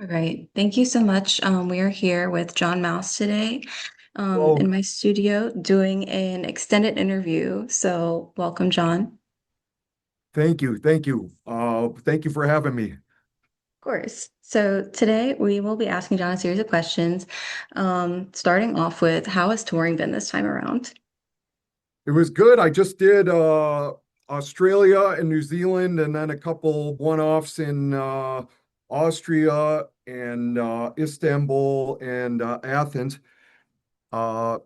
All right. Thank you so much. We are here with John Mouse today, in Well, my studio doing an extended interview. So welcome, John. thank you. Thank you. Thank you for having me. Of course. So today we will be asking John a series of questions, starting off with how has touring been this time around? It was good. I just did Australia and New Zealand, and then a couple one-offs in Austria and Istanbul and Athens. Uh,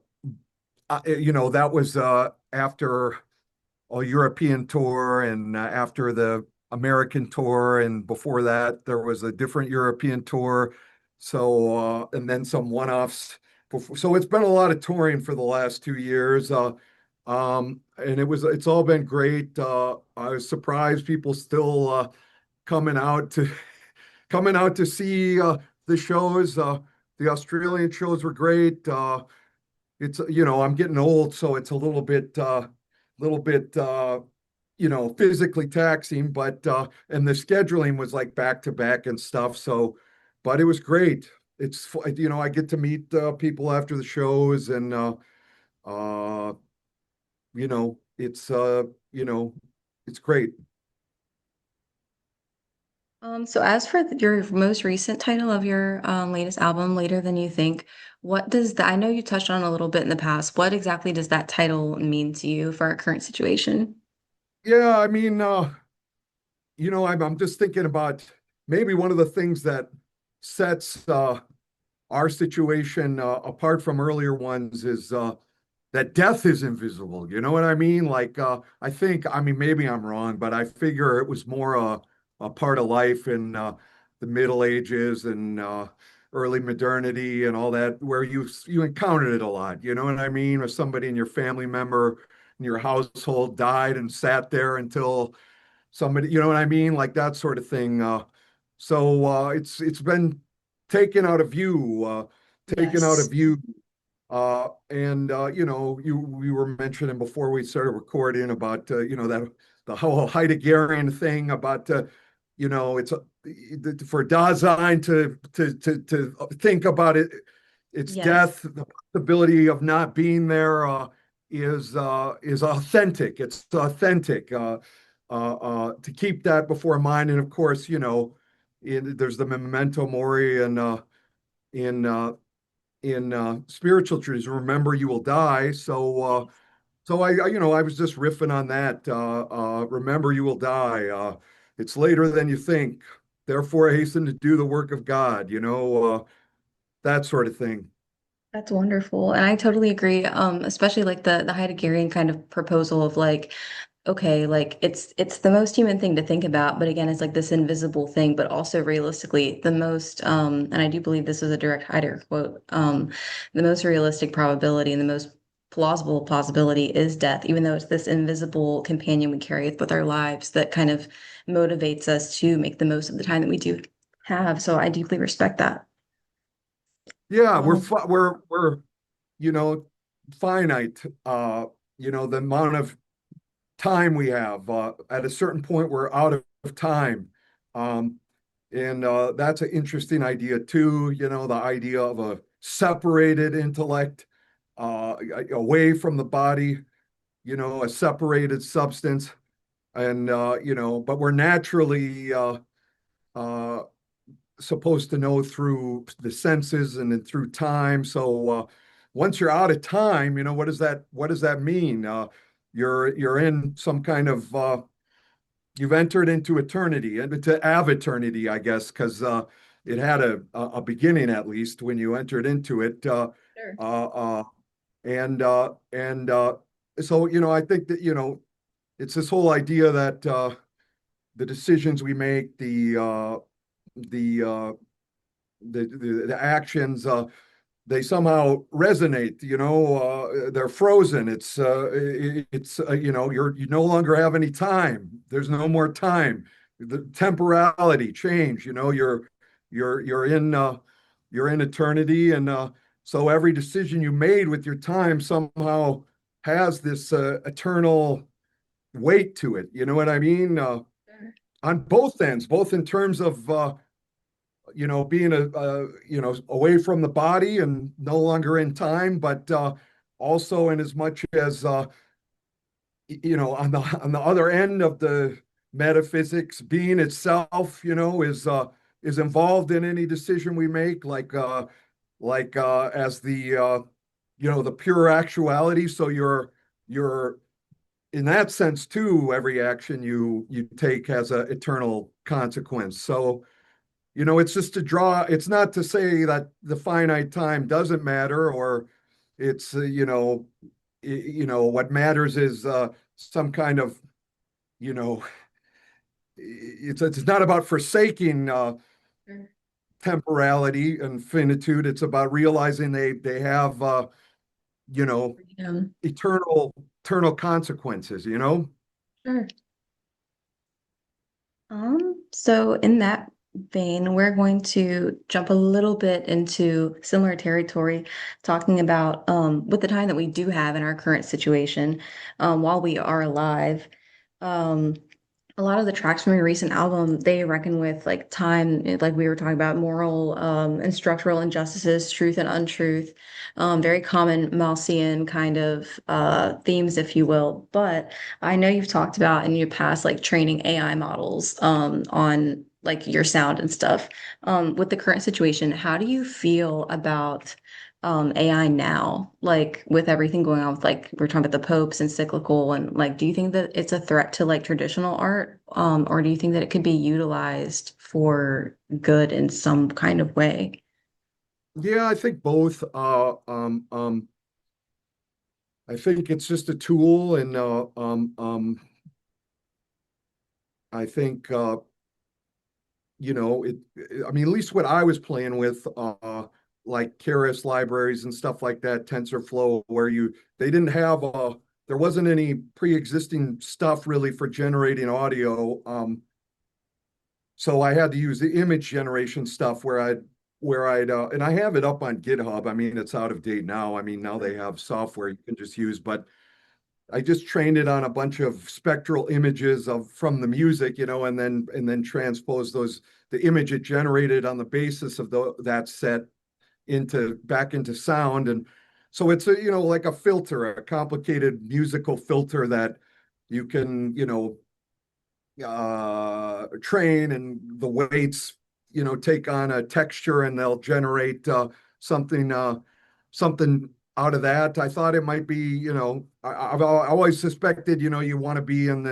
that was after a European tour and after the American tour, and before that there was a different European tour. So and then some one-offs. So it's been a lot of touring for the last 2 years. And it's all been great. I was surprised people still coming out to coming out to see the shows. The Australian shows were great. It's I'm getting old, so it's a little bit physically taxing, but and the scheduling was like back to back and stuff. So, but it was great. I get to meet people after the shows, and uh you know it's uh you know it's great. So as for your most recent title of your latest album, Later Than You Think, what does that, I know you touched on a little bit in the past. What exactly does that title mean to you for our current situation? Yeah, I mean, I'm just thinking about maybe one of the things that sets our situation apart from earlier ones is that death is invisible. You know what I mean? Like, I mean, maybe I'm wrong, but I figure it was more a part of life in the Middle Ages and early modernity and all that, where you encountered it a lot. You know what I mean? If somebody in your family member in your household died and sat there until somebody, you know what I mean? Like that sort of thing. So it's been taken out of view, taken out of Yes. view. And we were mentioning before we started recording about that the whole Heideggerian thing about it's for Dasein to think about it, its Yes. death, the possibility of not being there is authentic. It's authentic. To keep that before mind, and of course, there's the memento mori and in spiritual truths. Remember, you will die. So I was just riffing on that. Remember, you will die. It's later than you think. Therefore, hasten to do the work of God. That sort of thing. That's wonderful. And I totally agree. Especially like the Heideggerian kind of proposal of like, okay, like it's the most human thing to think about, but again, it's like this invisible thing, but also realistically, the most and I do believe this is a direct Heidegger quote, the most realistic probability and the most plausible possibility is death, even though it's this invisible companion we carry with our lives that kind of motivates us to make the most of the time that we do have. So I deeply respect that. Yeah, Um, we're you know finite. The amount of time we have. At a certain point, we're out of time. Um, and that's an interesting idea too. The idea of a separated intellect away from the body, a separated substance. And, but we're naturally uh, supposed to know through the senses and then through time. So once you're out of time, what does that mean? You're in some kind of you've entered into eternity and to aviternity, I guess, because it had a beginning at least when you entered into it. sure. Uh, uh, and so I think that it's this whole idea that the decisions we make, the uh, the actions, they somehow resonate. They're frozen. You no longer have any time. There's no more time. The temporality change. You're in eternity, and so every decision you made with your time somehow has this eternal weight to it. You know what I mean? Sure. On both ends, both in terms of being away from the body and no longer in time, but also in as much as on the other end of the metaphysics, being itself, is involved in any decision we make, as the pure actuality. So you're in that sense too, every action you take has an eternal consequence. So it's just to draw, it's not to say that the finite time doesn't matter, or it's what matters is some kind of you know it's not about forsaking Sure. temporality and finitude. It's about realizing they have you know Freedom. eternal consequences. Sure. So in that vein, we're going to jump a little bit into similar territory, talking about with the time that we do have in our current situation, while we are alive. Um, a lot of the tracks from your recent album, they reckon with like time, like we were talking about moral and structural injustices, truth and untruth, very common Maltesian kind of themes, if you will. But I know you've talked about in your past like training AI models on like your sound and stuff. With the current situation, how do you feel about AI now, like with everything going on with like we're talking about the Pope's encyclical and like do you think that it's a threat to like traditional art or do you think that it could be utilized for good in some kind of way? Yeah, I think both. I think it's just a tool, and I think it. I mean, at least what I was playing with, like Keras libraries and stuff like that, TensorFlow, where they didn't have there wasn't any pre-existing stuff really for generating audio. So I had to use the image generation stuff where I'd and I have it up on GitHub. I mean, it's out of date now. I mean, now they have software you can just use, but I just trained it on a bunch of spectral images of from the music, and then transpose the image it generated on the basis of that set into back into sound. And so it's like a filter, a complicated musical filter that you can, train, and the weights, take on a texture, and they'll generate something something out of that. I thought it might be, I've always suspected, you want to be in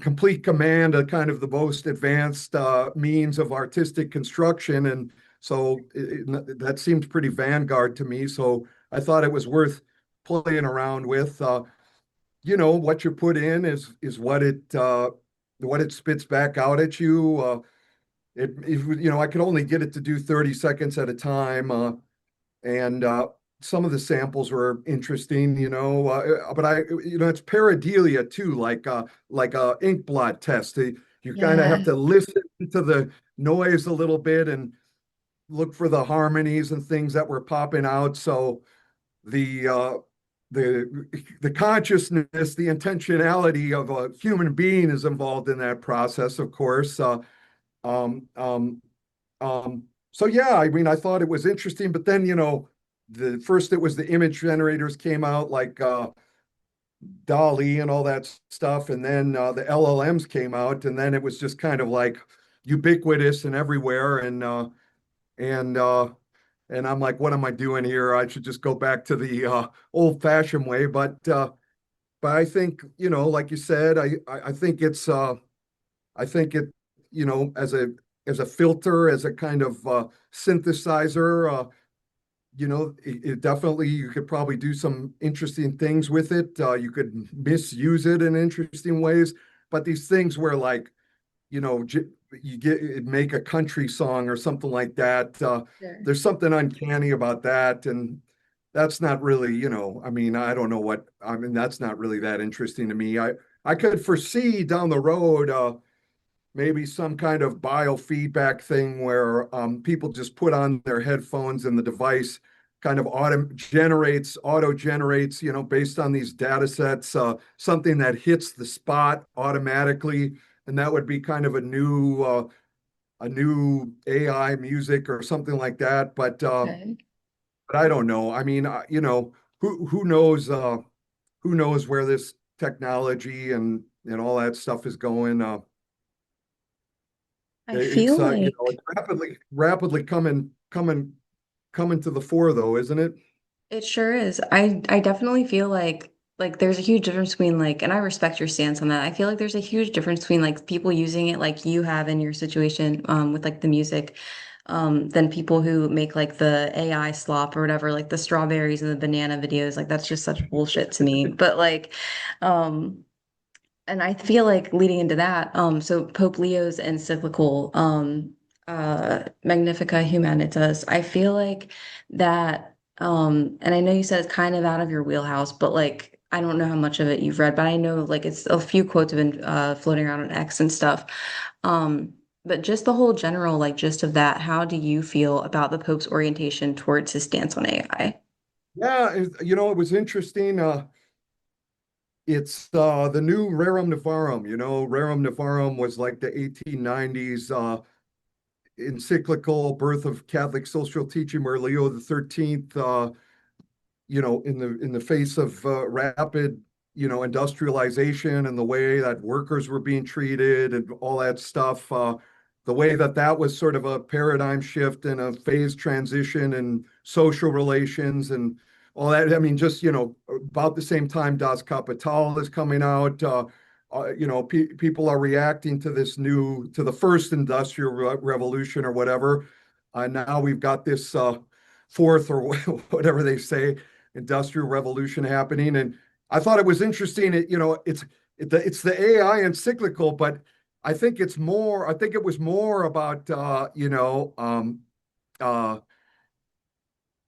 complete command of kind of the most advanced means of artistic construction. And so that seems pretty vanguard to me. So I thought it was worth playing around with. What you put in is what it spits back out at you. I could only get it to do 30 seconds at a time. And some of the samples were interesting, but it's pareidolia too, like a ink blot test. You kind of have Yeah, to listen to the noise a little bit and look for the harmonies and things that were popping out. So the uh, the the consciousness, the intentionality of a human being is involved in that process, of course. Um, um, so yeah, I mean, I thought it was interesting, but then the first it was the image generators came out like Dolly and all that stuff, and then the LLMs came out, and then it was just kind of like ubiquitous and everywhere, and and I'm like, what am I doing here? I should just go back to the old-fashioned way, but I think like you said, I think I think it as a filter, as a kind of synthesizer. It definitely, you could probably do some interesting things with it. You could misuse it in interesting ways, but these things where like you make a country song or something like that. sure. There's something uncanny about that, and that's not really, I mean, I don't know what, I mean, that's not really that interesting to me. I could foresee down the road maybe some kind of biofeedback thing where people just put on their headphones and the device kind of auto generates, based on these data sets, something that hits the spot automatically. And that would be kind of a new a new AI music or something like that. Okay. But I don't know. I mean, who knows where this technology and all that stuff is going. I feel like It's rapidly coming to the fore though, isn't it? it sure is. I definitely feel like there's a huge difference between like, and I respect your stance on that. I feel like there's a huge difference between like people using it like you have in your situation with like the music than people who make like the AI slop or whatever, like the strawberries and the banana videos. Like that's just such bullshit to me. But like um and I feel like leading into that, so Pope Leo's encyclical, Magnifica Humanitas, I feel like that, and I know you said it's kind of out of your wheelhouse, but like, I don't know how much of it you've read, but I know like it's a few quotes have been floating around on X and stuff. Um, but just the whole general like gist of that, how do you feel about the Pope's orientation towards his stance on AI? Yeah, it was interesting. It's the new Rerum Novarum. Rerum Novarum was like the 1890s encyclical birth of Catholic social teaching, where Leo the 13th, in the face of rapid, industrialization and the way that workers were being treated and all that stuff, the way that that was sort of a paradigm shift and a phase transition in social relations and all that. I mean, just about the same time Das Kapital is coming out. People are reacting to to the first industrial revolution or whatever. Now we've got this fourth or whatever they say industrial revolution happening. And I thought it was interesting. It's the AI encyclical, but I think it's more. I think it was more about uh,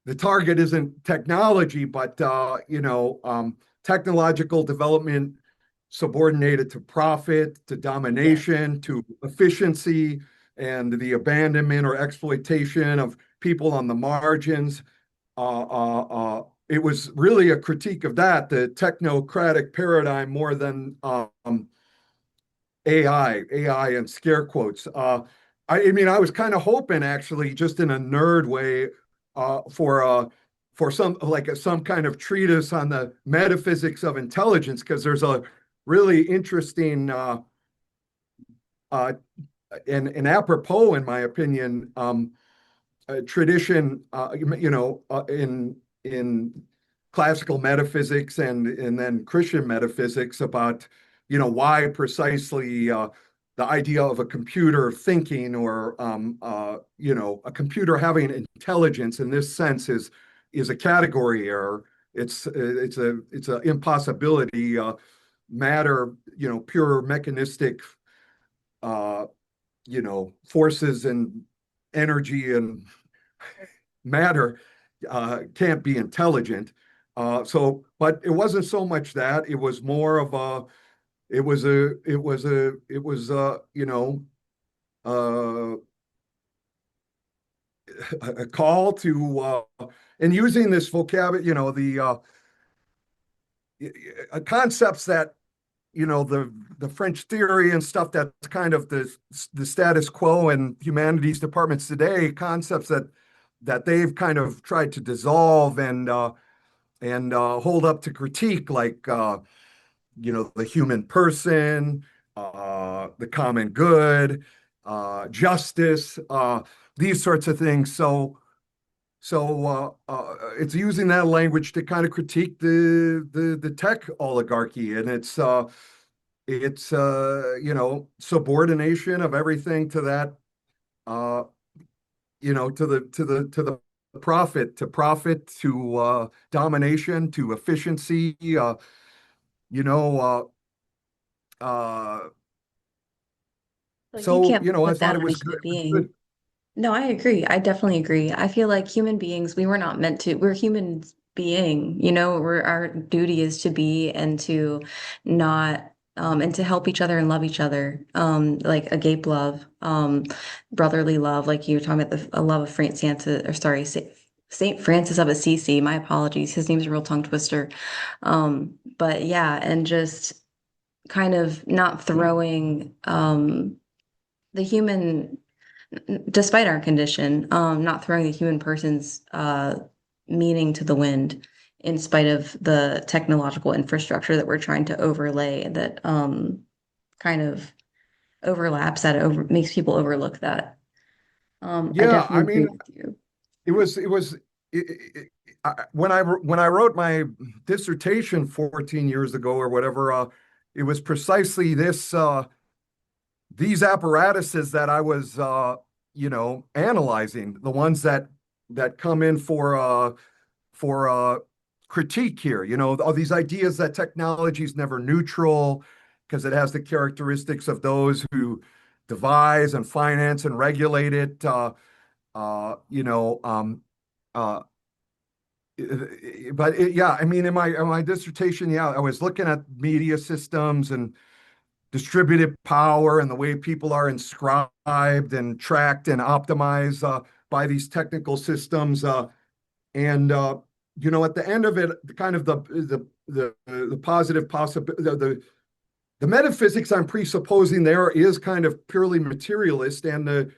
the target isn't technology, but technological development subordinated to profit, to Yes. domination, to efficiency, and the abandonment or exploitation of people on the margins. It was really a critique of that, the technocratic paradigm, more than AI and scare quotes. I mean, I was kind of hoping, actually, just in a nerd way, for some kind of treatise on the metaphysics of intelligence, because there's a really interesting uh, and apropos, in my opinion, tradition, in classical metaphysics and then Christian metaphysics about, why precisely the idea of a computer thinking or a computer having intelligence in this sense is a category error. It's a impossibility. Matter, pure mechanistic, uh, forces and energy and matter can't be intelligent. But it wasn't so much that. It was more of uh, a call to, and using this vocabulary, the concepts that, the French theory and stuff that's kind of the status quo in humanities departments today, concepts that they've kind of tried to dissolve and hold up to critique, like the human person, the common good, justice, these sorts of things. So it's using that language to kind of critique the tech oligarchy, and it's subordination of everything to that, uh, to the profit, to domination, to efficiency. You know, uh, Like you so can't I put thought that it on a was human good. It was good. being. No, I agree. I definitely agree. I feel like human beings, we were not meant to, we're human being, our duty is to be and to not, and to help each other and love each other. Like agape love, brotherly love, like you were talking about a love of Saint Francis of Assisi. My apologies. His name's a real tongue twister. But yeah, and just kind of not throwing, the human despite our condition, not throwing the human person's meaning to the wind in spite of the technological infrastructure that we're trying to overlay that kind of overlaps that over makes people overlook that. I Yeah, definitely I agree mean, with you. when I wrote my dissertation 14 years ago or whatever, it was precisely these apparatuses that I was analyzing, the ones that come in for critique here. All these ideas that technology is never neutral because it has the characteristics of those who devise and finance and regulate it. Uh, you know, um, uh, yeah, I mean, in my dissertation, yeah, I was looking at media systems and distributed power and the way people are inscribed and tracked and optimized by these technical systems. And at the end of it, kind of the positive possibility, the metaphysics I'm presupposing there is kind of purely materialist, and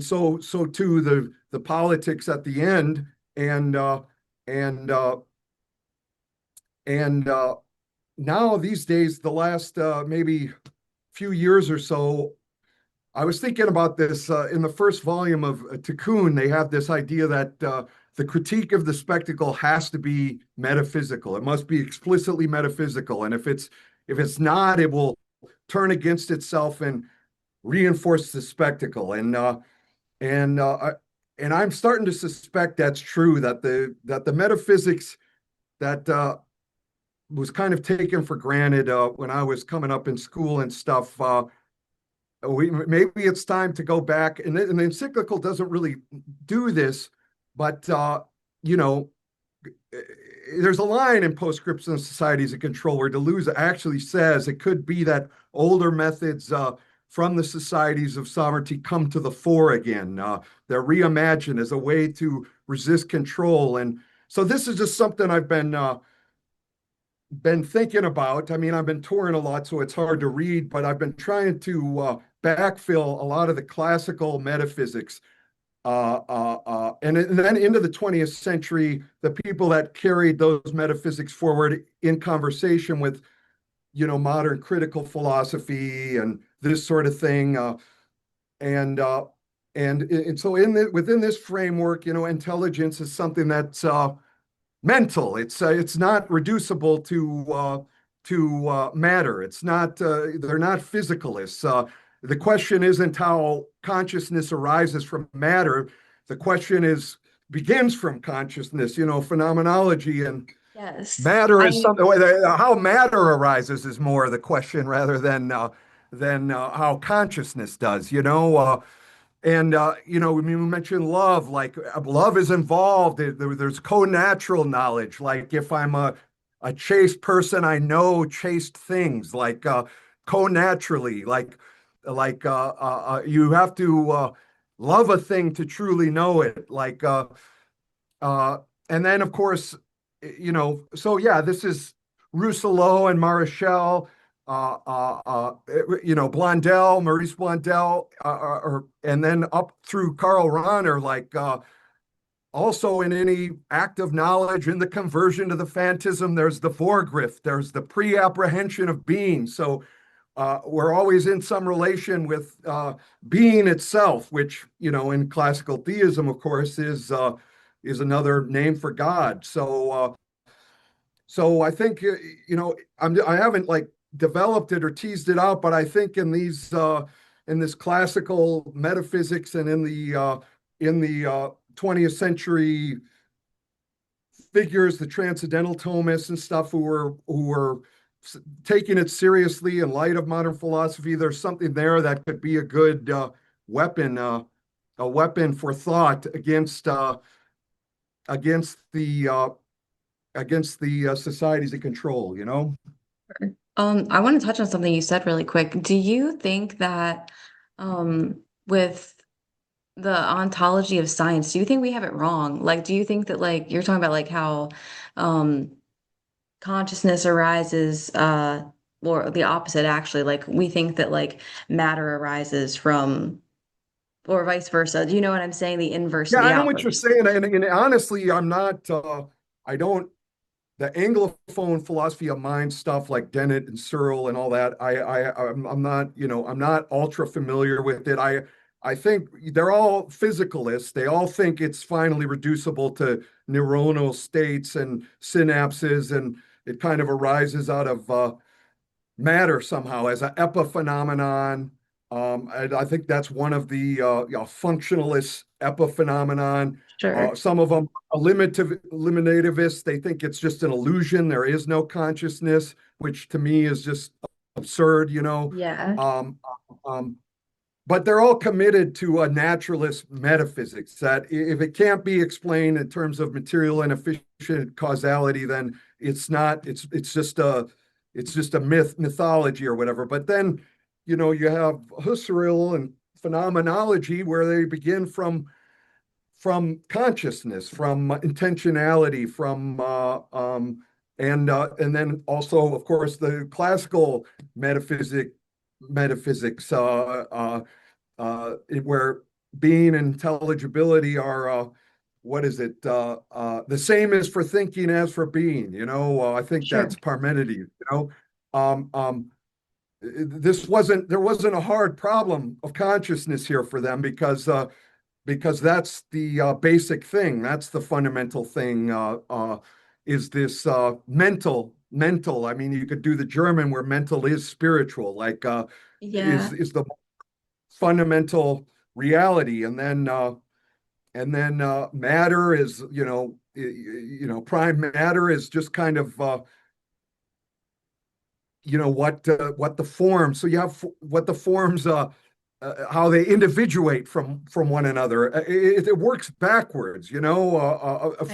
so too the politics at the end, and uh, and uh, and now these days, the last maybe few years or so, I was thinking about this in the first volume of Tikkun. They have this idea that the critique of the spectacle has to be metaphysical. It must be explicitly metaphysical, and if it's not, it will turn against itself and reinforce the spectacle. And and I'm starting to suspect that's true. That the metaphysics that was kind of taken for granted when I was coming up in school and stuff. Maybe it's time to go back, and the encyclical doesn't really do this, but you know there's a line in Postscripts and Societies of Control where Deleuze actually says it could be that older methods from the societies of sovereignty come to the fore again. They're reimagined as a way to resist control, and so this is just something I've been thinking about. I mean, I've been touring a lot, so it's hard to read, but I've been trying to backfill a lot of the classical metaphysics. And then into the 20th century, the people that carried those metaphysics forward in conversation with, modern critical philosophy and this sort of thing. And and so within this framework, intelligence is something that's mental. It's not reducible to matter. It's not. They're not physicalists. The question isn't how consciousness arises from matter. The question is begins from consciousness. Phenomenology and Yes. matter is I something. How matter arises is more the question rather than how consciousness does. And when you mention love, like love is involved. There's co-natural knowledge. Like if I'm a chaste person, I know chaste things. Like co-naturally. You have to love a thing to truly know it. Uh, and then of course, So yeah, this is Rousseau and Marechal, Blondel, Maurice Blondel, and then up through Karl Rahner, also in any act of knowledge, in the conversion to the phantasm, there's the Vorgriff, there's the pre-apprehension of being. So we're always in some relation with being itself, which, in classical theism, of course, is another name for God. So I think I haven't like developed it or teased it out, but I think in this classical metaphysics and in the 20th century figures, the transcendental Thomists and stuff who were taking it seriously in light of modern philosophy, there's something there that could be a good weapon, a weapon for thought against the societies of control. I want to touch on something you said really quick. Do you think that with the ontology of science, do you think we have it wrong? Like, do you think that like you're talking about like how um consciousness arises or the opposite actually, like we think that like matter arises from or vice versa. Do you know what I'm saying? The inverse to Yeah, the I know what you're outverse. saying, and honestly, I'm not. I don't the Anglophone philosophy of mind stuff like Dennett and Searle and all that. I'm not, I'm not ultra familiar with it. I think they're all physicalists. They all think it's finally reducible to neuronal states and synapses, and it kind of arises out of matter somehow as an epiphenomenon. I think that's one of the functionalist epiphenomenon. Sure. Some of them are eliminativists. They think it's just an illusion. There is no consciousness, which to me is just absurd, you know. Yeah. Um, um, but they're all committed to a naturalist metaphysics that if it can't be explained in terms of material and efficient causality, then it's just a mythology or whatever. But then, you have Husserl and phenomenology where they begin from consciousness, from intentionality, from and then also, of course, the classical metaphysics where being and intelligibility are what is it? The same as for thinking as for being. I think Sure. that's Parmenides. Um, um, there wasn't a hard problem of consciousness here for them because that's the basic thing. That's the fundamental thing. Is this mental? I mean, you could do the German where mental is spiritual, like Yeah. is the fundamental reality, and then matter is prime matter is just kind of what the forms. So you have what the forms how they individuate from one another. It works backwards, I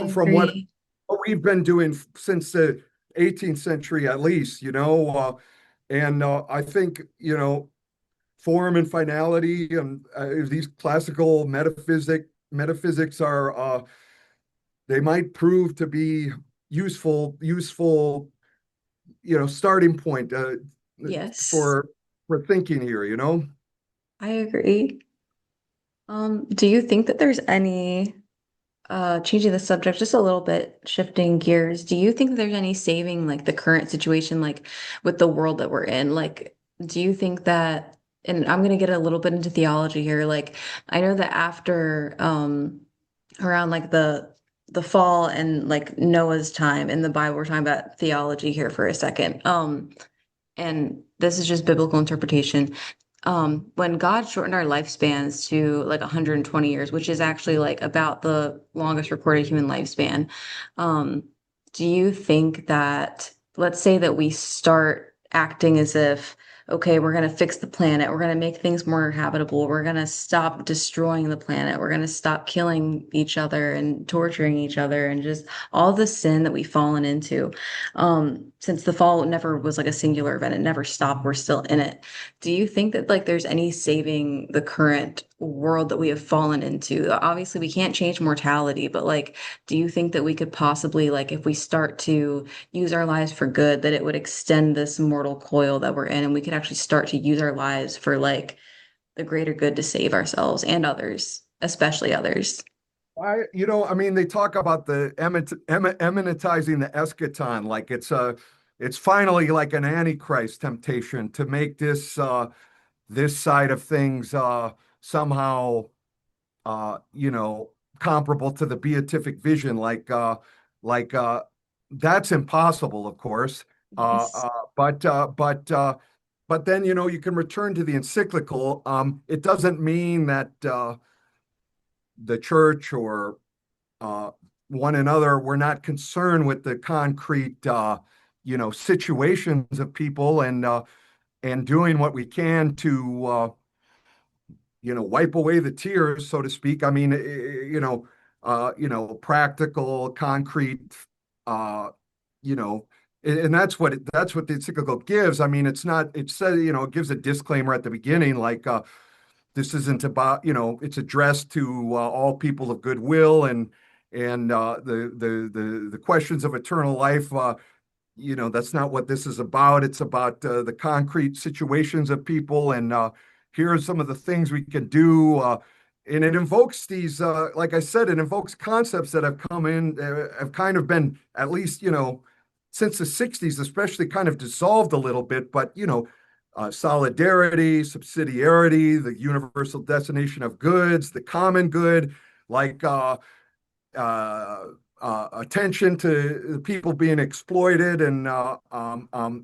from agree. what we've been doing since the 18th century at least, and I think form and finality and these classical metaphysics are they might prove to be useful starting point Yes, for thinking here. I agree. Do you think that there's any changing the subject just a little bit, shifting gears, do you think that there's any saving like the current situation, like with the world that we're in? Like, do you think that, and I'm gonna get a little bit into theology here, like I know that after around like the fall and like Noah's time in the Bible, we're talking about theology here for a second. And this is just biblical interpretation. When God shortened our lifespans to like 120 years, which is actually like about the longest recorded human lifespan, um, do you think that, let's say that we start acting as if, okay, we're going to fix the planet, we're going to make things more habitable, we're going to stop destroying the planet, we're going to stop killing each other and torturing each other and just all the sin that we've fallen into. Since the fall never was like a singular event, it never stopped, we're still in it. Do you think that like there's any saving the current world that we have fallen into? Obviously, we can't change mortality, but like, do you think that we could possibly like if we start to use our lives for good, that it would extend this mortal coil that we're in and we could actually start to use our lives for like the greater good to save ourselves and others, especially others? I mean, they talk about the eminentizing the eschaton, like it's finally like an antichrist temptation to make this side of things somehow comparable to the beatific vision, like that's impossible, of course. Uh, Yes. uh, but uh, but uh, but then you can return to the encyclical. It doesn't mean that the church or uh, one another we're not concerned with the concrete situations of people and doing what we can to wipe away the tears, so to speak. I mean, practical, concrete, uh, you know, and that's what the encyclical gives. I mean, it's not. It says, it gives a disclaimer at the beginning, like this isn't about, it's addressed to all people of goodwill and the questions of eternal life. That's not what this is about. It's about the concrete situations of people. And here are some of the things we can do. and it invokes these, like I said, it invokes concepts that have come in, have kind of been, at least, since the 60s, especially, kind of dissolved a little bit. But, solidarity, subsidiarity, the universal destination of goods, the common good, like uh, attention to the people being exploited and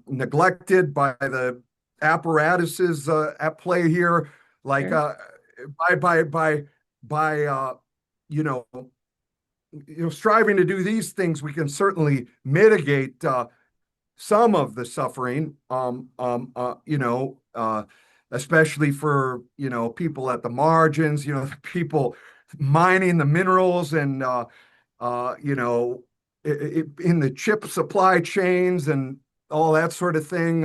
neglected by the apparatuses at play here, like Sure. by by by by you know striving to do these things, we can certainly mitigate some of the suffering, especially for, people at the margins, the people mining the minerals and, you know, in the chip supply chains and all that sort of thing.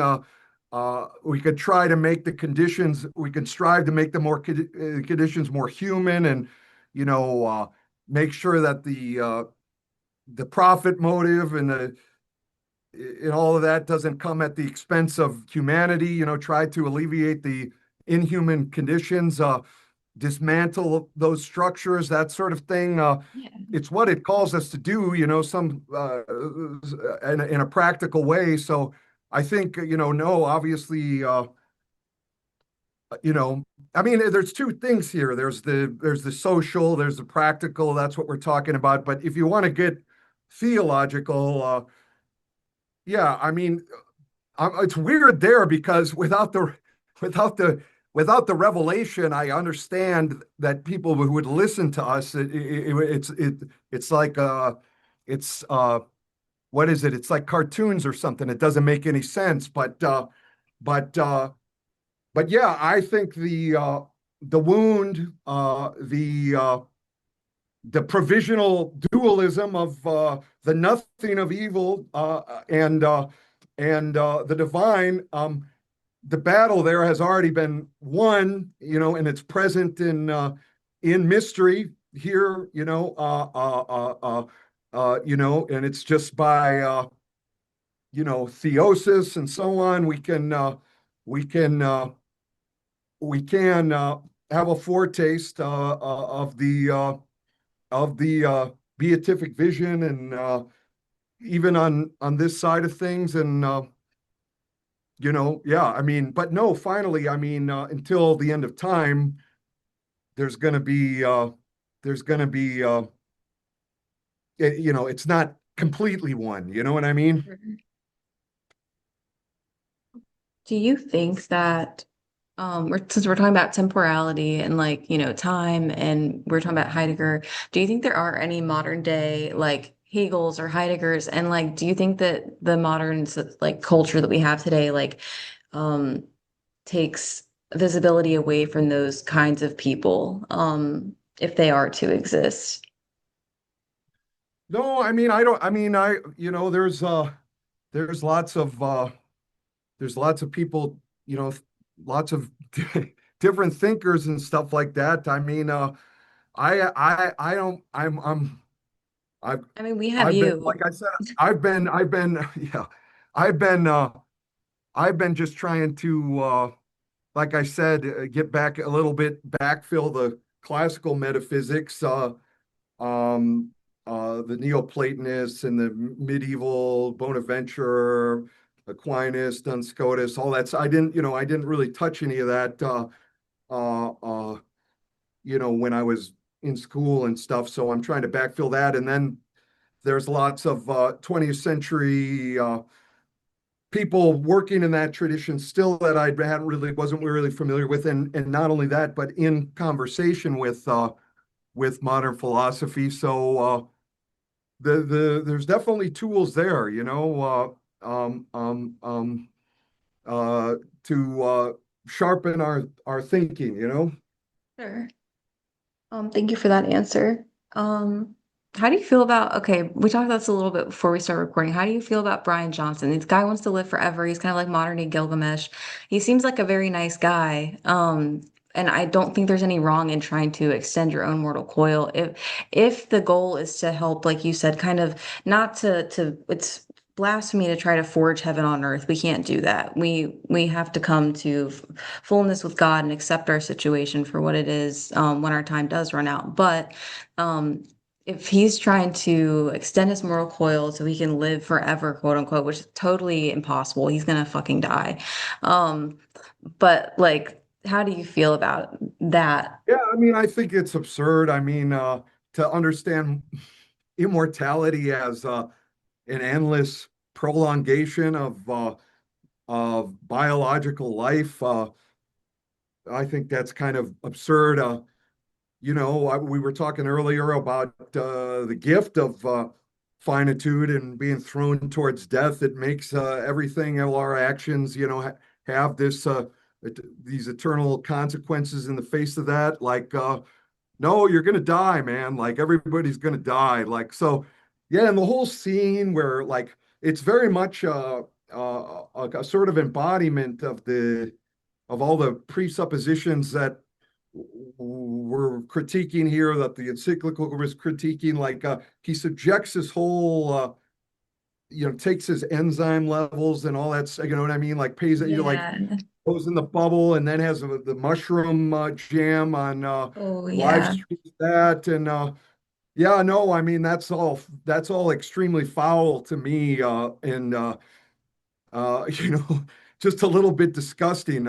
We could try to make the conditions, we can strive to make the conditions more human and, you know, uh, make sure that the profit motive and all of that doesn't come at the expense of humanity, try to alleviate the inhuman conditions, dismantle those structures, that sort of thing. Yeah. It's what it calls us to do, some in a practical way. So I think, no, obviously, you know, I mean, there's two things here. There's the social, there's the practical. That's what we're talking about. But if you want to get theological, yeah, I mean, it's weird there because without the without the revelation, I understand that people who would listen to us, it's like it's what is it? It's like cartoons or something. It doesn't make any sense. But but yeah, I think the wound, the provisional dualism of the nothing of evil and the divine. The battle there has already been won, and it's present in mystery here, and it's just by theosis and so on. We can we can have a foretaste of the beatific vision and even on this side of things and yeah, I mean, but no, finally, I mean, until the end of time, there's going to be there's going to be it's not completely one, you know what I mean? Mhm. Do you think that since we're talking about temporality and like, time and we're talking about Heidegger, do you think there are any modern day like Hegels or Heideggers and like do you think that the modern like culture that we have today like um takes visibility away from those kinds of people if they are to exist? No, I mean, I don't, I mean, there's there's lots of people, lots of different thinkers and stuff like that. I mean, I don't, I've, I mean, we have I've been, you. like I said, yeah, I've been, I've been just trying to, like I said, get back a little bit, backfill the classical metaphysics, um, the Neoplatonists and the medieval Bonaventure, Aquinas, Duns Scotus, all that. So I didn't really touch any of that, uh, uh, when I was in school and stuff. So I'm trying to backfill that. And then there's lots of 20th century people working in that tradition still that I hadn't really wasn't really familiar with, and not only that, but in conversation with modern philosophy. So there's definitely tools there, uh, to sharpen our thinking, Sure. Thank you for that answer. Um, how do you feel about, okay, we talked about this a little bit before we start recording. How do you feel about Brian Johnson? This guy wants to live forever. He's kind of like modern day Gilgamesh. He seems like a very nice guy. And I don't think there's any wrong in trying to extend your own mortal coil. If the goal is to help, like you said, kind of not to it's blasphemy to try to forge heaven on earth. We can't do that. We have to come to fullness with God and accept our situation for what it is when our time does run out. But um, if he's trying to extend his moral coil so he can live forever, quote unquote, which is totally impossible, he's gonna fucking die. Um, but like, how do you feel about that? Yeah, I mean, I think it's absurd. I mean, to understand immortality as an endless prolongation of biological life, I think that's kind of absurd. We were talking earlier about the gift of finitude and being thrown towards death. It makes everything, all our actions, have these eternal consequences in the face of that. Like, no, you're gonna die, man. Like everybody's gonna die. Like so, yeah. And the whole scene where like it's very much a sort of embodiment of all the presuppositions that we're critiquing here, that the encyclical was critiquing. Like he subjects his whole, takes his enzyme levels and all that. You know what I mean? Like pays it, like Yeah. goes in the bubble and then has the mushroom jam on Oh, live yeah. streams that and yeah, no, I mean that's all extremely foul to me and you know, just a little bit disgusting.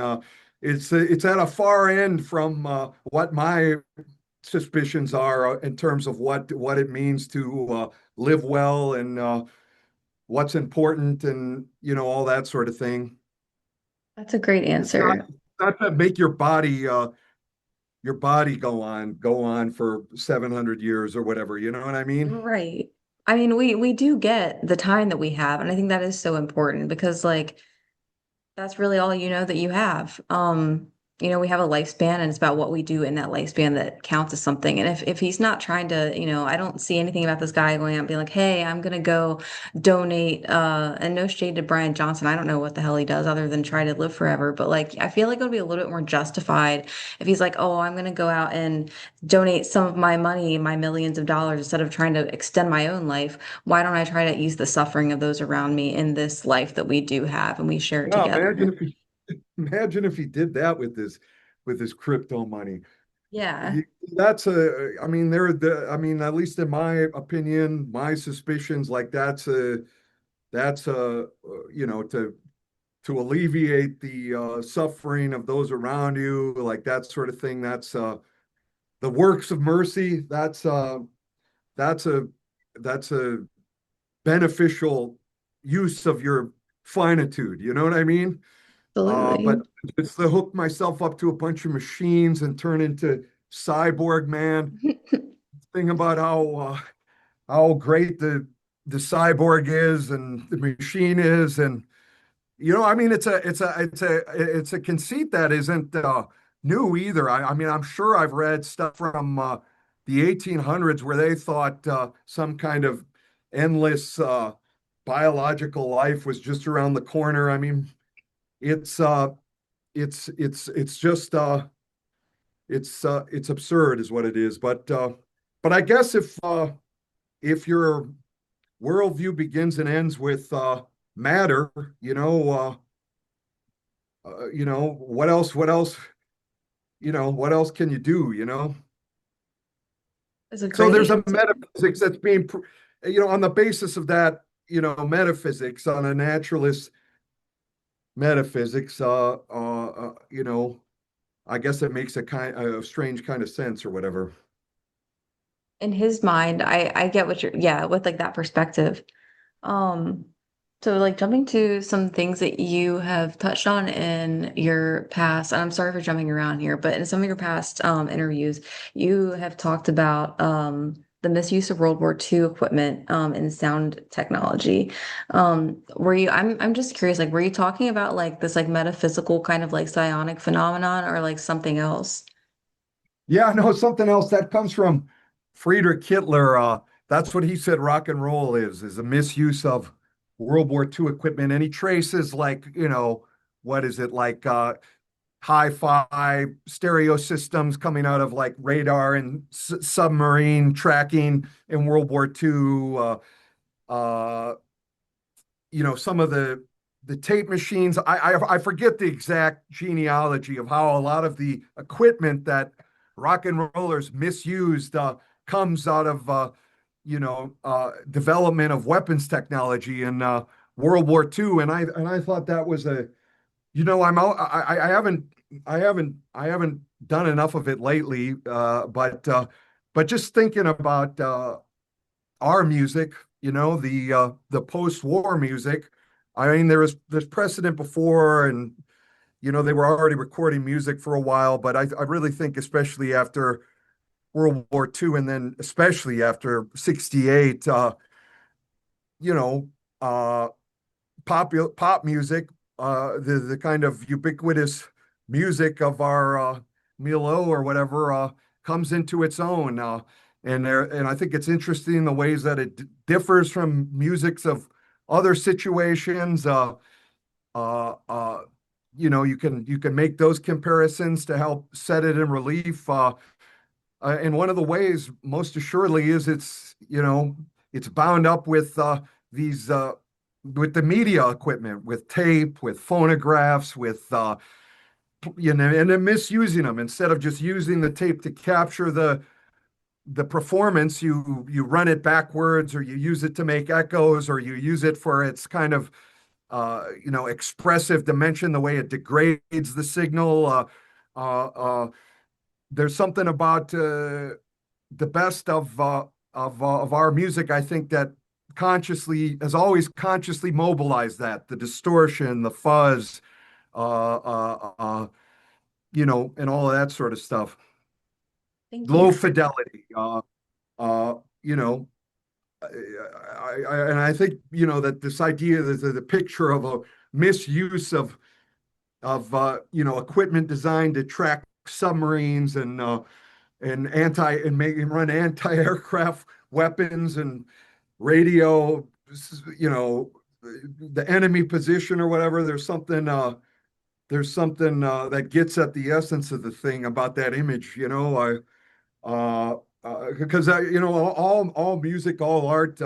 It's at a far end from what my suspicions are in terms of what it means to live well and what's important and all that sort of thing. That's a great It's not answer. not to make your body go on for 700 years or whatever. You know what I mean? Right. I mean, we do get the time that we have, and I think that is so important because like that's really all you know that you have. We have a lifespan and it's about what we do in that lifespan that counts as something. And if he's not trying to, I don't see anything about this guy going out and being like, hey, I'm gonna go donate and no shade to Brian Johnson. I don't know what the hell he does other than try to live forever. But like I feel like it would be a little bit more justified if he's like, oh, I'm gonna go out and donate some of my money, my millions of dollars, instead of trying to extend my own life. Why don't I try to ease the suffering of those around me in this life that we do have and we share it Yeah, together? imagine if he did that with his crypto money. Yeah, He, that's a, I mean, I mean, at least in my opinion, my suspicions, like that's a, to alleviate the suffering of those around you, like that sort of thing. That's the works of mercy. That's a, that's a beneficial use of your finitude. You know what I mean? But absolutely. it's to hook myself up to a bunch of machines and turn into cyborg man. Thing about how great the cyborg is and the machine is, and I mean, it's a conceit that isn't new either. I mean, I'm sure I've read stuff from the 1800s where they thought some kind of endless biological life was just around the corner. I mean, it's uh, it's just it's absurd, is what it is. But I guess if your worldview begins and ends with matter, what else? What else? What else can you do? It's a So great there's a answer. metaphysics that's being, on the basis of that, metaphysics on a naturalist metaphysics. I guess it makes a strange kind of sense or whatever. In his mind, I get what you're, yeah, with like that perspective. Um, so like jumping to some things that you have touched on in your past, and I'm sorry for jumping around here, but in some of your past interviews, you have talked about the misuse of World War II equipment in sound technology. I'm just curious, like, were you talking about like this like metaphysical kind of like psionic phenomenon or like something else? Yeah, no, something else that comes from Friedrich Hitler. That's what he said rock and roll is a misuse of World War II equipment. And he traces like, what is it like hi-fi stereo systems coming out of like radar and submarine tracking in World War II. Uh, some of the tape machines. I forget the exact genealogy of how a lot of the equipment that rock and rollers misused comes out of development of weapons technology in World War II. And I thought that was I'm out. I haven't done enough of it lately. But just thinking about our music, the post-war music. I mean, there's precedent before, and they were already recording music for a while. But I really think, especially after World War II, and then especially after '68, you know, uh, pop music, the kind of ubiquitous music of our Milo or whatever, comes into its own. And I think it's interesting the ways that it differs from musics of other situations. Uh, uh, you can make those comparisons to help set it in relief. And one of the ways, most assuredly, is it's bound up these with the media equipment, with tape, with phonographs, with and then misusing them instead of just using the tape to capture the performance. You run it backwards, or you use it to make echoes, or you use it for its kind of expressive dimension, the way it degrades the signal. Uh, uh, there's something about the best of our music, I think, that consciously has always consciously mobilized that the distortion, the fuzz, uh, uh, uh, and all of that sort of stuff. Thank Low you. fidelity, uh, you know. And I think that this idea, the picture of a misuse of equipment designed to track submarines and make and run anti-aircraft weapons and radio, you know, the enemy position or whatever. There's something that gets at the essence of the thing about that image. Because all music, all art,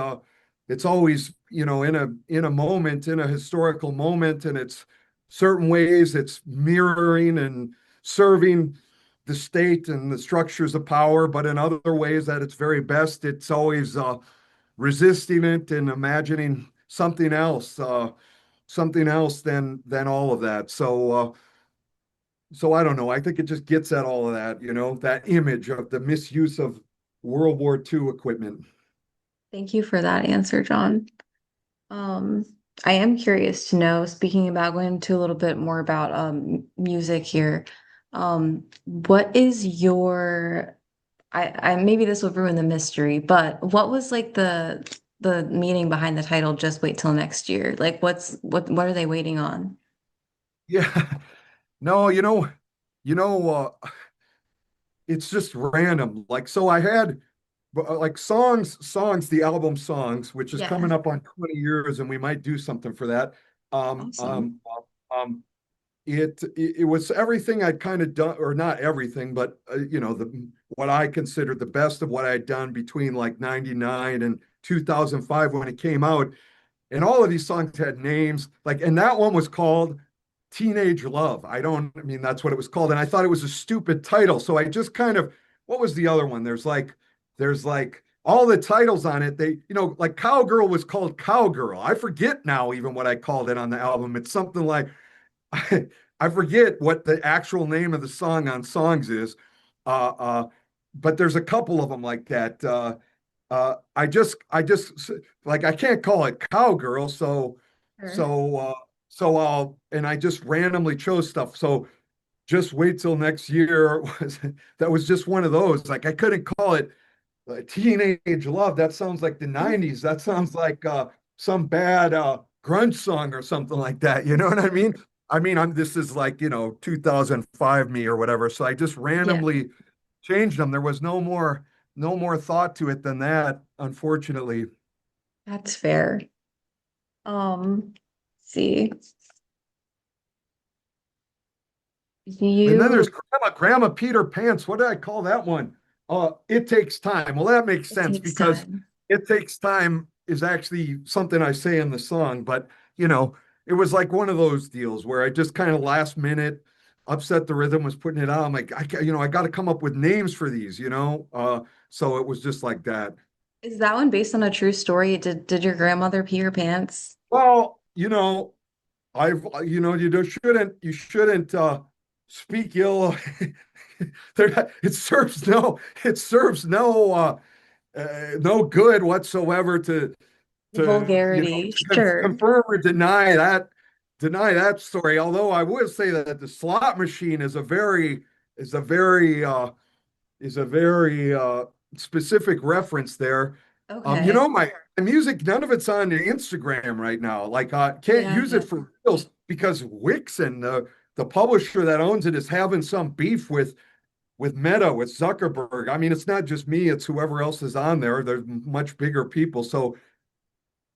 it's always in a moment, in a historical moment, and it's certain ways it's mirroring and serving the state and the structures of power, but in other ways that its very best, it's always resisting it and imagining something else than all of that. So I don't know. I think it just gets at all of that, that image of the misuse of World War II equipment. Thank you for that answer, John. Um, I am curious to know, speaking about going into a little bit more about music here, what is your I maybe this will ruin the mystery, but what was like the meaning behind the title Just Wait Till Next Year? Like what are they waiting on? Yeah. No, it's just random. Like, so I had like the album Songs, which is Yeah, coming up on 20 years, and we might do something for that. Um, awesome. um, um, it was everything I'd kind of done, or not everything, but the what I considered the best of what I'd done between like 99 and 2005 when it came out. And all of these songs had names, like, and that one was called Teenage Love. I mean, that's what it was called. And I thought it was a stupid title. So I just kind of, what was the other one? There's like all the titles on it. Like Cowgirl was called Cowgirl. I forget now even what I called it on the album. It's something like, I forget what the actual name of the song on Songs is. Uh, uh, but there's a couple of them like that. I just like, I can't call it Cowgirl, Sure. so uh, and I just randomly chose stuff. So just wait till next year that was just one of those. Like, I couldn't call it Teenage Love. That sounds like the '90s. That sounds like some bad grunge song or something like that. You know what I mean? This is like 2005 me or whatever. So I just Yeah, randomly changed them. There was no more thought to it than that, unfortunately. that's fair. See, And then you there's Grandma Peter Pants. What did I call that one? It Takes Time. Well, that makes it sense takes because time. it takes time. is actually something I say in the song, but you know, it was like one of those deals where I just kind of last minute upset the rhythm was putting it out. I'm like, I got to come up with names for these, you know? So it was just like that. Is that one based on a true story? Did your grandmother pee her pants? Well, you shouldn't speak ill. It serves no good whatsoever Vulgarity, sure. confirm or deny that story. Although I would say that the slot machine is a very specific reference there. Okay. My music, none of it's on the Instagram right now. Like, can't use Yeah. it for reels because Wixen, the publisher that owns it, is having some beef with Meta, with Zuckerberg. I mean, it's not just me; it's whoever else is on there. They're much bigger people, so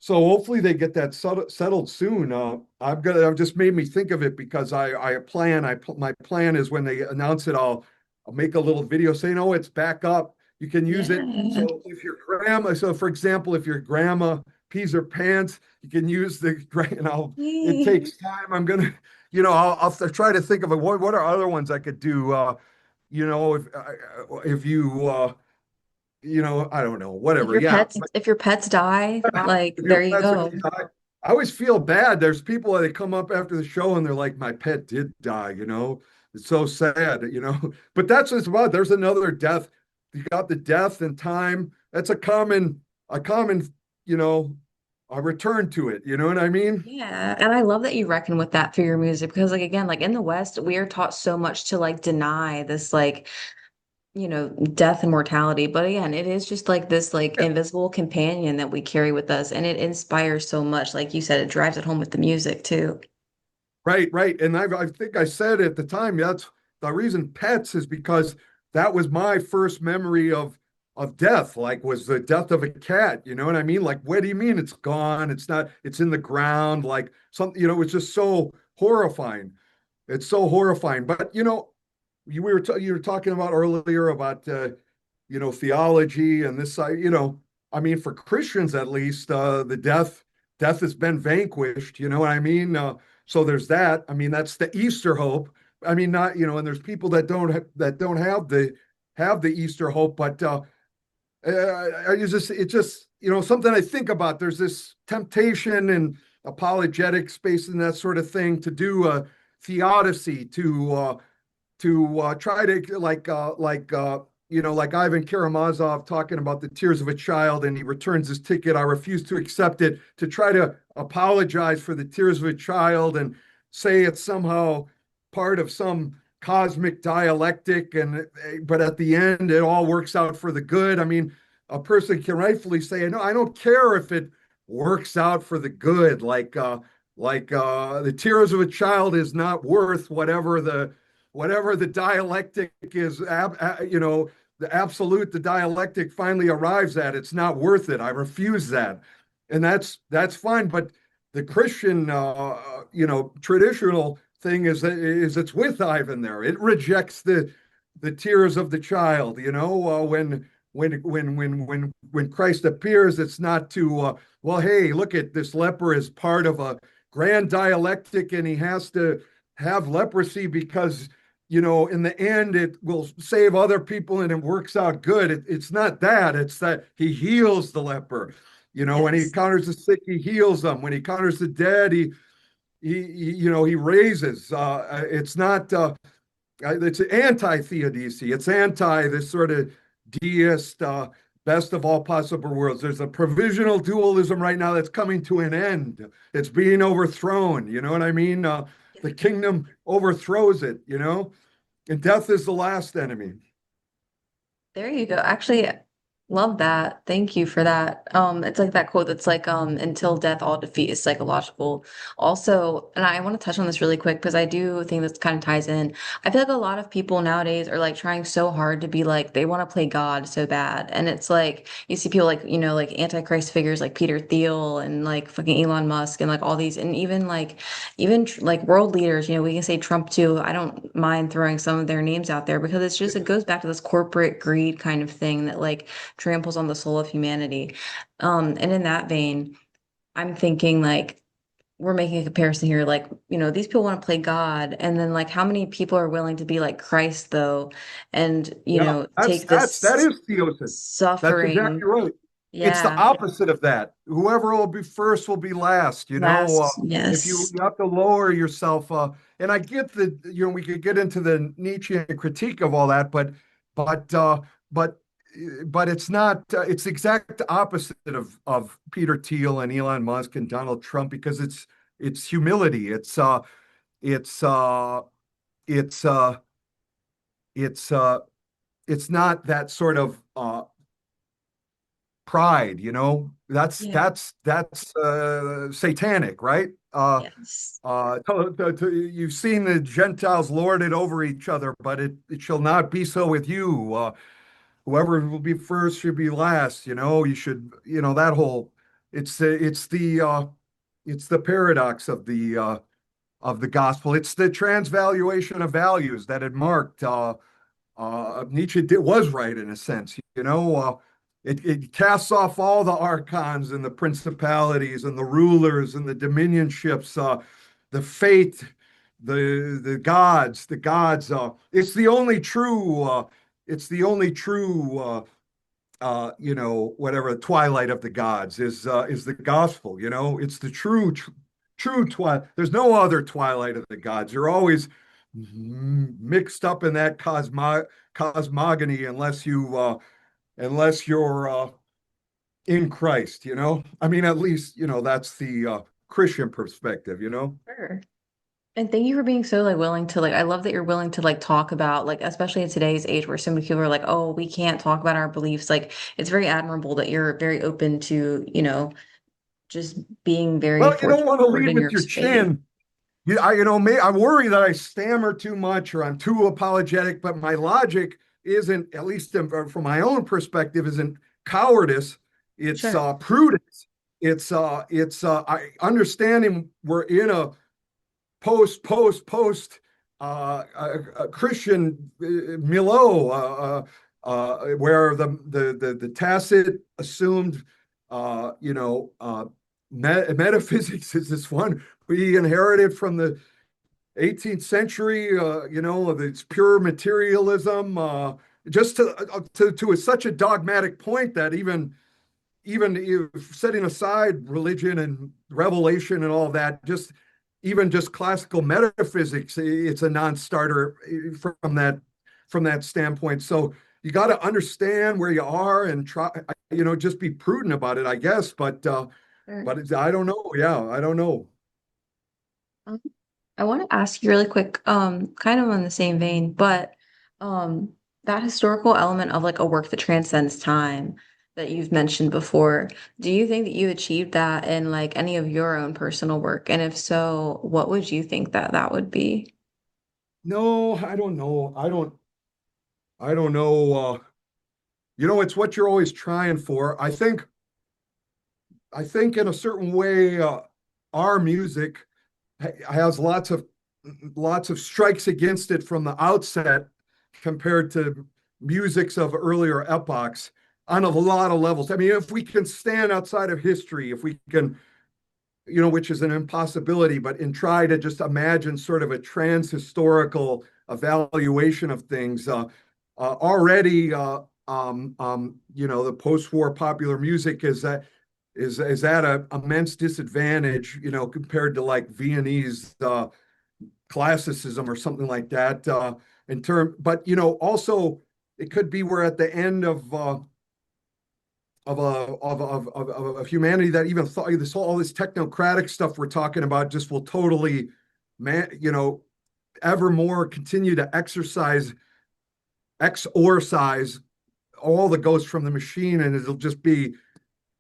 hopefully they get that settled soon. I've just made me think of it because my plan is when they announce it, I'll make a little video saying, oh, it's back up. You can use it. Yeah. So for example, if your grandma pees her pants, you can use and it Yay. takes time. I'll try to think of it. What are other ones I could do? You know, if I don't know, whatever. Yeah. If your pets die, like If there your you pets are go. gonna die, I always feel bad. There's people that come up after the show and they're like, "My pet did die," you know. It's so sad, you know. But that's what it's about. There's another death. You got the death and time. That's a common, you know, a return to it. You know what I mean? Yeah, and I love that you reckon with that for your music because like again, like in the West, we are taught so much to like deny this like, death and mortality. But again, it is just like this like Yeah. invisible companion that we carry with us and it inspires so much. Like you said, it drives it home with the music too. Right, right. And I think I said at the time, that's the reason pets is because that was my first memory of death, like was the death of a cat. You know what I mean? Like, what do you mean it's gone? It's not, it's in the ground, like something, it's just so horrifying. It's so horrifying. But you were talking about earlier about theology and this side. I mean, for Christians at least, the death has been vanquished. You know what I mean? So there's that. I mean, that's the Easter hope. I mean, not and there's people that don't have the Easter hope, but it's just something I think about. There's this temptation and apologetic space and that sort of thing to do a theodicy to try to like Ivan Karamazov talking about the tears of a child and he returns his ticket. I refuse to accept it. To try to apologize for the tears of a child and say it's somehow part of some cosmic dialectic, and but at the end it all works out for the good. I mean, a person can rightfully say, no, I don't care if it works out for the good. The tears of a child is not worth whatever the dialectic is, the absolute the dialectic finally arrives at. It's not worth it. I refuse that, and that's fine. But the Christian, traditional thing is it's with Ivan there. It rejects the tears of the child. When Christ appears, it's not to well, hey, look at this leper is part of a grand dialectic, and he has to have leprosy because in the end, it will save other people and it works out good. It's not that. It's that he heals the leper. When he Yes. encounters the sick, he heals them. When he encounters the dead, he raises. It's not. It's anti-theodicy. It's anti this sort of deist, best of all possible worlds. There's a provisional dualism right now that's coming to an end. It's being overthrown. You know what I mean? The kingdom overthrows it. And death is the last enemy. There you go. Actually, love that. Thank you for that. It's like that quote that's like, until death all defeat is psychological. Also, and I want to touch on this really quick because I do think this kind of ties in. I feel like a lot of people nowadays are like trying so hard to be like they want to play God so bad. And it's like you see people like, like Antichrist figures like Peter Thiel and like fucking Elon Musk and like all these and like world leaders, we can say Trump too. I don't mind throwing some of their names out there because it goes back to this corporate greed kind of thing that like tramples on the soul of humanity. And in that vein, I'm thinking like we're making a comparison here, like, these people want to play God, and then like how many people are willing to be like Christ though, and Yeah, take that this is theosis. That's suffering. exactly right. It's the Yeah. opposite of that. Whoever will be first will be last. Last, If you yes. you have to lower yourself, and I get we could get into the Nietzschean critique of all that, but but but it's not. It's the exact opposite of Peter Thiel and Elon Musk and Donald Trump because it's humility. It's it's uh, it's it's not that sort of pride, Yeah. that's satanic, right? Yes. You've seen the Gentiles lord it over each other, but it shall not be so with you. Whoever will be first should be last. You should, that whole. It's the paradox of the gospel. It's the transvaluation of values that it marked. Was right in a sense. It casts off all the archons and the principalities and the rulers and the dominionships, the fate, the gods, the gods. It's the only true whatever twilight of the gods is the gospel. It's the true twilight. There's no other twilight of the gods. You're always mixed up in that cosmogony unless you're in Christ. I mean, at least that's the Christian perspective. Sure. And thank you for being so like willing to like I love that you're willing to like talk about like especially in today's age where so many people are like, oh, we can't talk about our beliefs. Like it's very admirable that you're very open to, just being very Well, you don't want to forward lead in with your your faith. chin. I worry that I stammer too much or I'm too apologetic, but my logic isn't, at least from my own perspective, isn't cowardice. It's Sure. prudence. I understanding we're in a post Christian milieu, where the tacit assumed, metaphysics is this one we inherited from the 18th century, of its pure materialism, just to such a dogmatic point that even if setting aside religion and revelation and all that, just classical metaphysics, it's a non-starter from that standpoint. So you got to understand where you are and try, just be prudent about it, I guess. Sure. I don't know. Yeah, I don't know. Um, I want to ask you really quick, kind of on the same vein, but um, that historical element of like a work that transcends time that you've mentioned before, do you think that you achieved that in like any of your own personal work? And if so, what would you think that that would be? No, I don't know. I don't know. It's what you're always trying for. I think in a certain way, our music has lots of strikes against it from the outset compared to musics of earlier epochs on a lot of levels. I mean, if we can stand outside of history, if we can, which is an impossibility, but and try to just imagine sort of a trans-historical evaluation of things, already, the post-war popular music is at a immense disadvantage, compared to like Viennese classicism or something like that. But also it could be we're at the end of humanity that even thought all this technocratic stuff we're talking about just will totally, man, ever more continue to exorcise all the ghosts from the machine, and it'll just be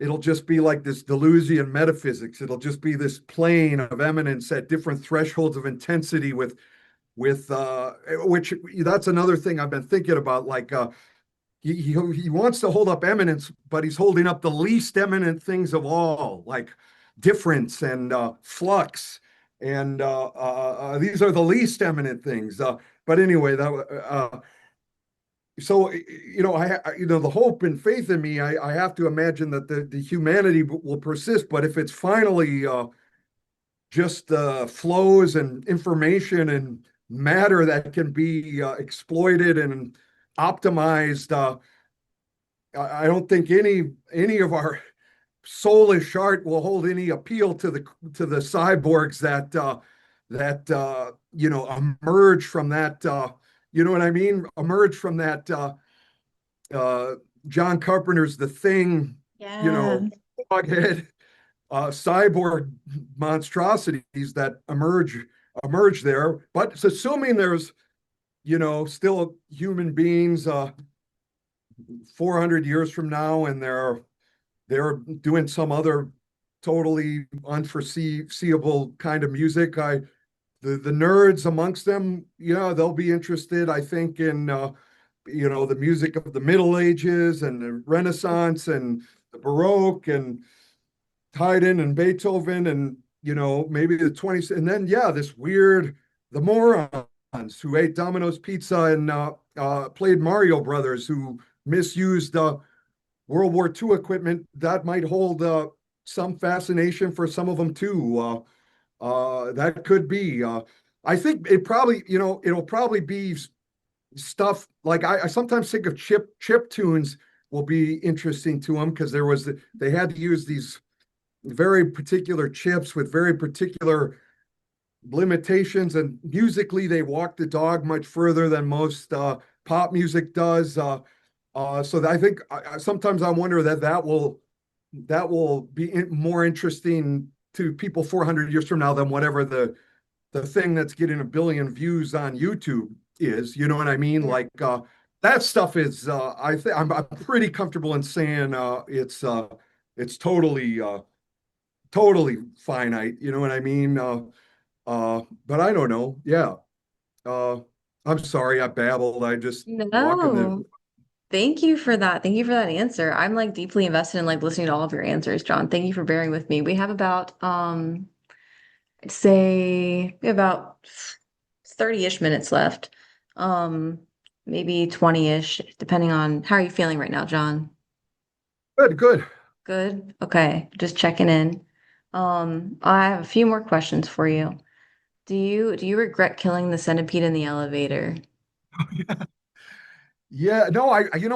like this Deleuzian metaphysics. It'll just be this plane of eminence at different thresholds of intensity with which that's another thing I've been thinking about. Like he wants to hold up eminence, but he's holding up the least eminent things of all, like difference and flux. And these are the least eminent things. But anyway, so the hope and faith in me, I have to imagine that the humanity will persist. But if it's finally just flows and information and matter that can be exploited and optimized, I don't think any of our soulish art will hold any appeal to the cyborgs that emerge from that. You know what I mean? Emerge from that. Uh, John Carpenter's The Thing. You Yeah. know, doghead cyborg monstrosities that emerge there. But it's assuming there's still human beings 400 years from now, and they're doing some other totally unforeseeable kind of music. The nerds amongst them, they'll be interested, I think, in the music of the Middle Ages and the Renaissance and the Baroque and Haydn and Beethoven and maybe the 20s, and then this weird the morons who ate Domino's pizza and played Mario Brothers, who misused World War II equipment that might hold some fascination for some of them too. That could be. I think it'll probably be stuff like I sometimes think of chip tunes will be interesting to them because they had to use these very particular chips with very particular limitations, and musically they walk the dog much further than most pop music does. So I think sometimes I wonder that will be more interesting to people 400 years from now than whatever the thing that's getting a billion views on YouTube is. You know what I mean? Yeah. Like that stuff is. I think I'm pretty comfortable in saying it's totally finite. You know what I mean? But I don't know. Yeah. Uh, I'm sorry, I babbled. I just walking the. No. Thank you for that. Thank you for that answer. I'm like deeply invested in like listening to all of your answers, John. Thank you for bearing with me. We have about I'd say we have about 30-ish minutes left. Um Maybe 20-ish, depending on how are you feeling right now, John? Good, good. Good. Okay, just checking in. I have a few more questions for you. Do you regret killing the centipede in the elevator? Yeah, no,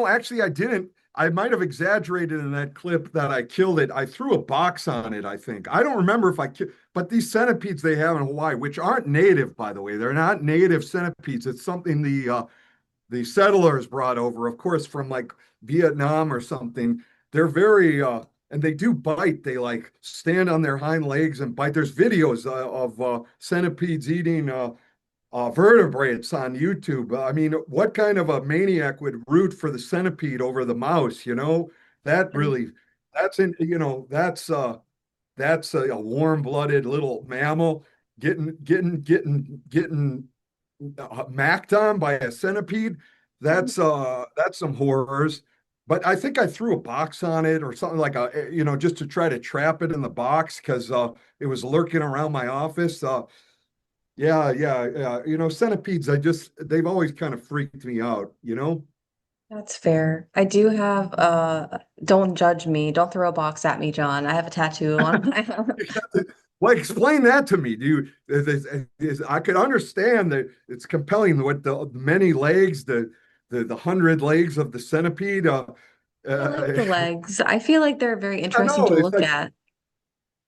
actually, I didn't. I might have exaggerated in that clip that I killed it. I threw a box on it, I think. I don't remember if I killed, but these centipedes they have in Hawaii, which aren't native, by the way, they're not native centipedes. It's something the settlers brought over, of course, from like Vietnam or something. They're very and they do bite. They like stand on their hind legs and bite. There's videos of centipedes eating vertebrates on YouTube. I mean, what kind of a maniac would root for the centipede over the mouse? That really, that's in, that's a warm-blooded little mammal getting macked on by a centipede. That's some horrors. But I think I threw a box on it or something like just to try to trap it in the box because it was lurking around my office. Yeah, yeah, yeah. Centipedes, they've always kind of freaked me out. That's fair. I do have don't judge me. Don't throw a box at me, John. I have a tattoo on my arm. Well, explain that to me. I could understand that it's compelling what the many legs, the 100 legs of the centipede. I like Uh, the legs. I feel like they're very I interesting know to it's look like at.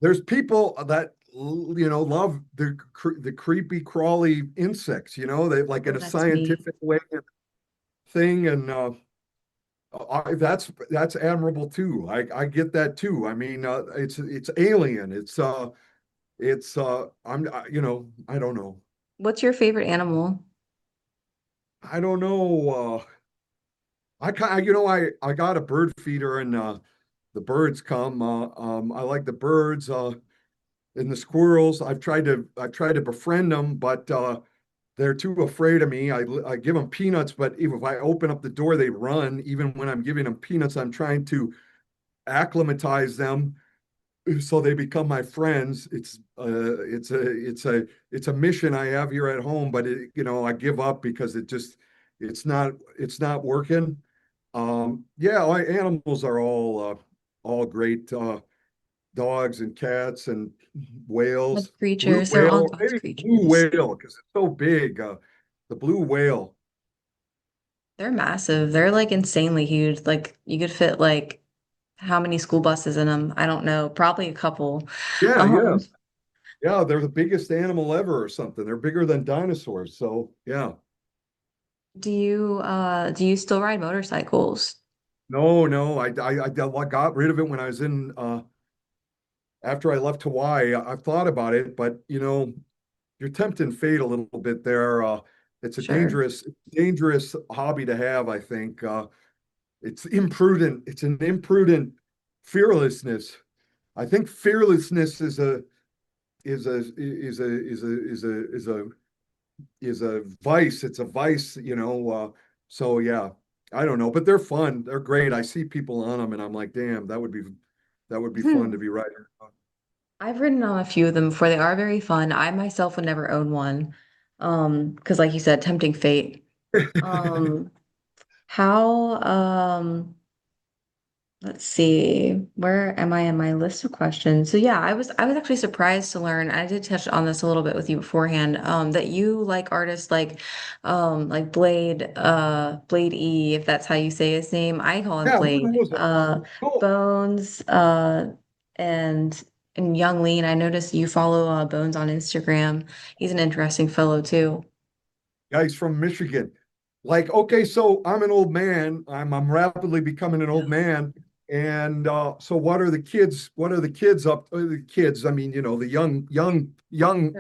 there's people that love the creepy crawly insects. They like in Oh, a that's me. scientific way thing, and that's admirable too. I get that too. I mean, it's alien. I don't know. What's your favorite animal? I don't know. I kind I got a bird feeder and the birds come. I like the birds and the squirrels. I've tried to befriend them, but they're too afraid of me. I give them peanuts, but if I open up the door, they run. Even when I'm giving them peanuts, I'm trying to acclimatize them so they become my friends. It's a mission I have here at home, but I give up because it's not working. Yeah, animals are all great. Dogs and cats and Like whales. Blue creatures, they're all whale, God's maybe blue creatures. whale because it's so big. The blue whale. They're massive. They're like insanely huge. Like you could fit like how many school buses in them? I don't know, probably a couple. Yeah, yeah, Um, yeah. They're the biggest animal ever or something. They're bigger than dinosaurs. So yeah. do you still ride motorcycles? No, no. I got rid of it when I was in after I left Hawaii. I've thought about it, but you're tempting fate a little bit there. It's a Sure. dangerous hobby to have, I think. It's imprudent. It's an imprudent fearlessness. I think fearlessness is a vice. It's a vice. So yeah, I don't know, but they're fun. They're great. I see people on them, and I'm like, damn, that would be fun to be riding. I've ridden on a few of them before. They are very fun. I myself would never own one. Because like you said, tempting fate. Um, how Let's see, where am I in my list of questions? So yeah, I was actually surprised to learn, I did touch on this a little bit with you beforehand, that you like artists like Blade E, if that's how you say his name. I call him Yeah, who Blade. knows? Oh, Bones, and Young Lean. I noticed you follow Bones on Instagram. He's an interesting fellow too. guys from Michigan. Like, okay, so I'm an old man. I'm rapidly becoming an old Yeah. man. And so what are the kids up the kids, I mean, the young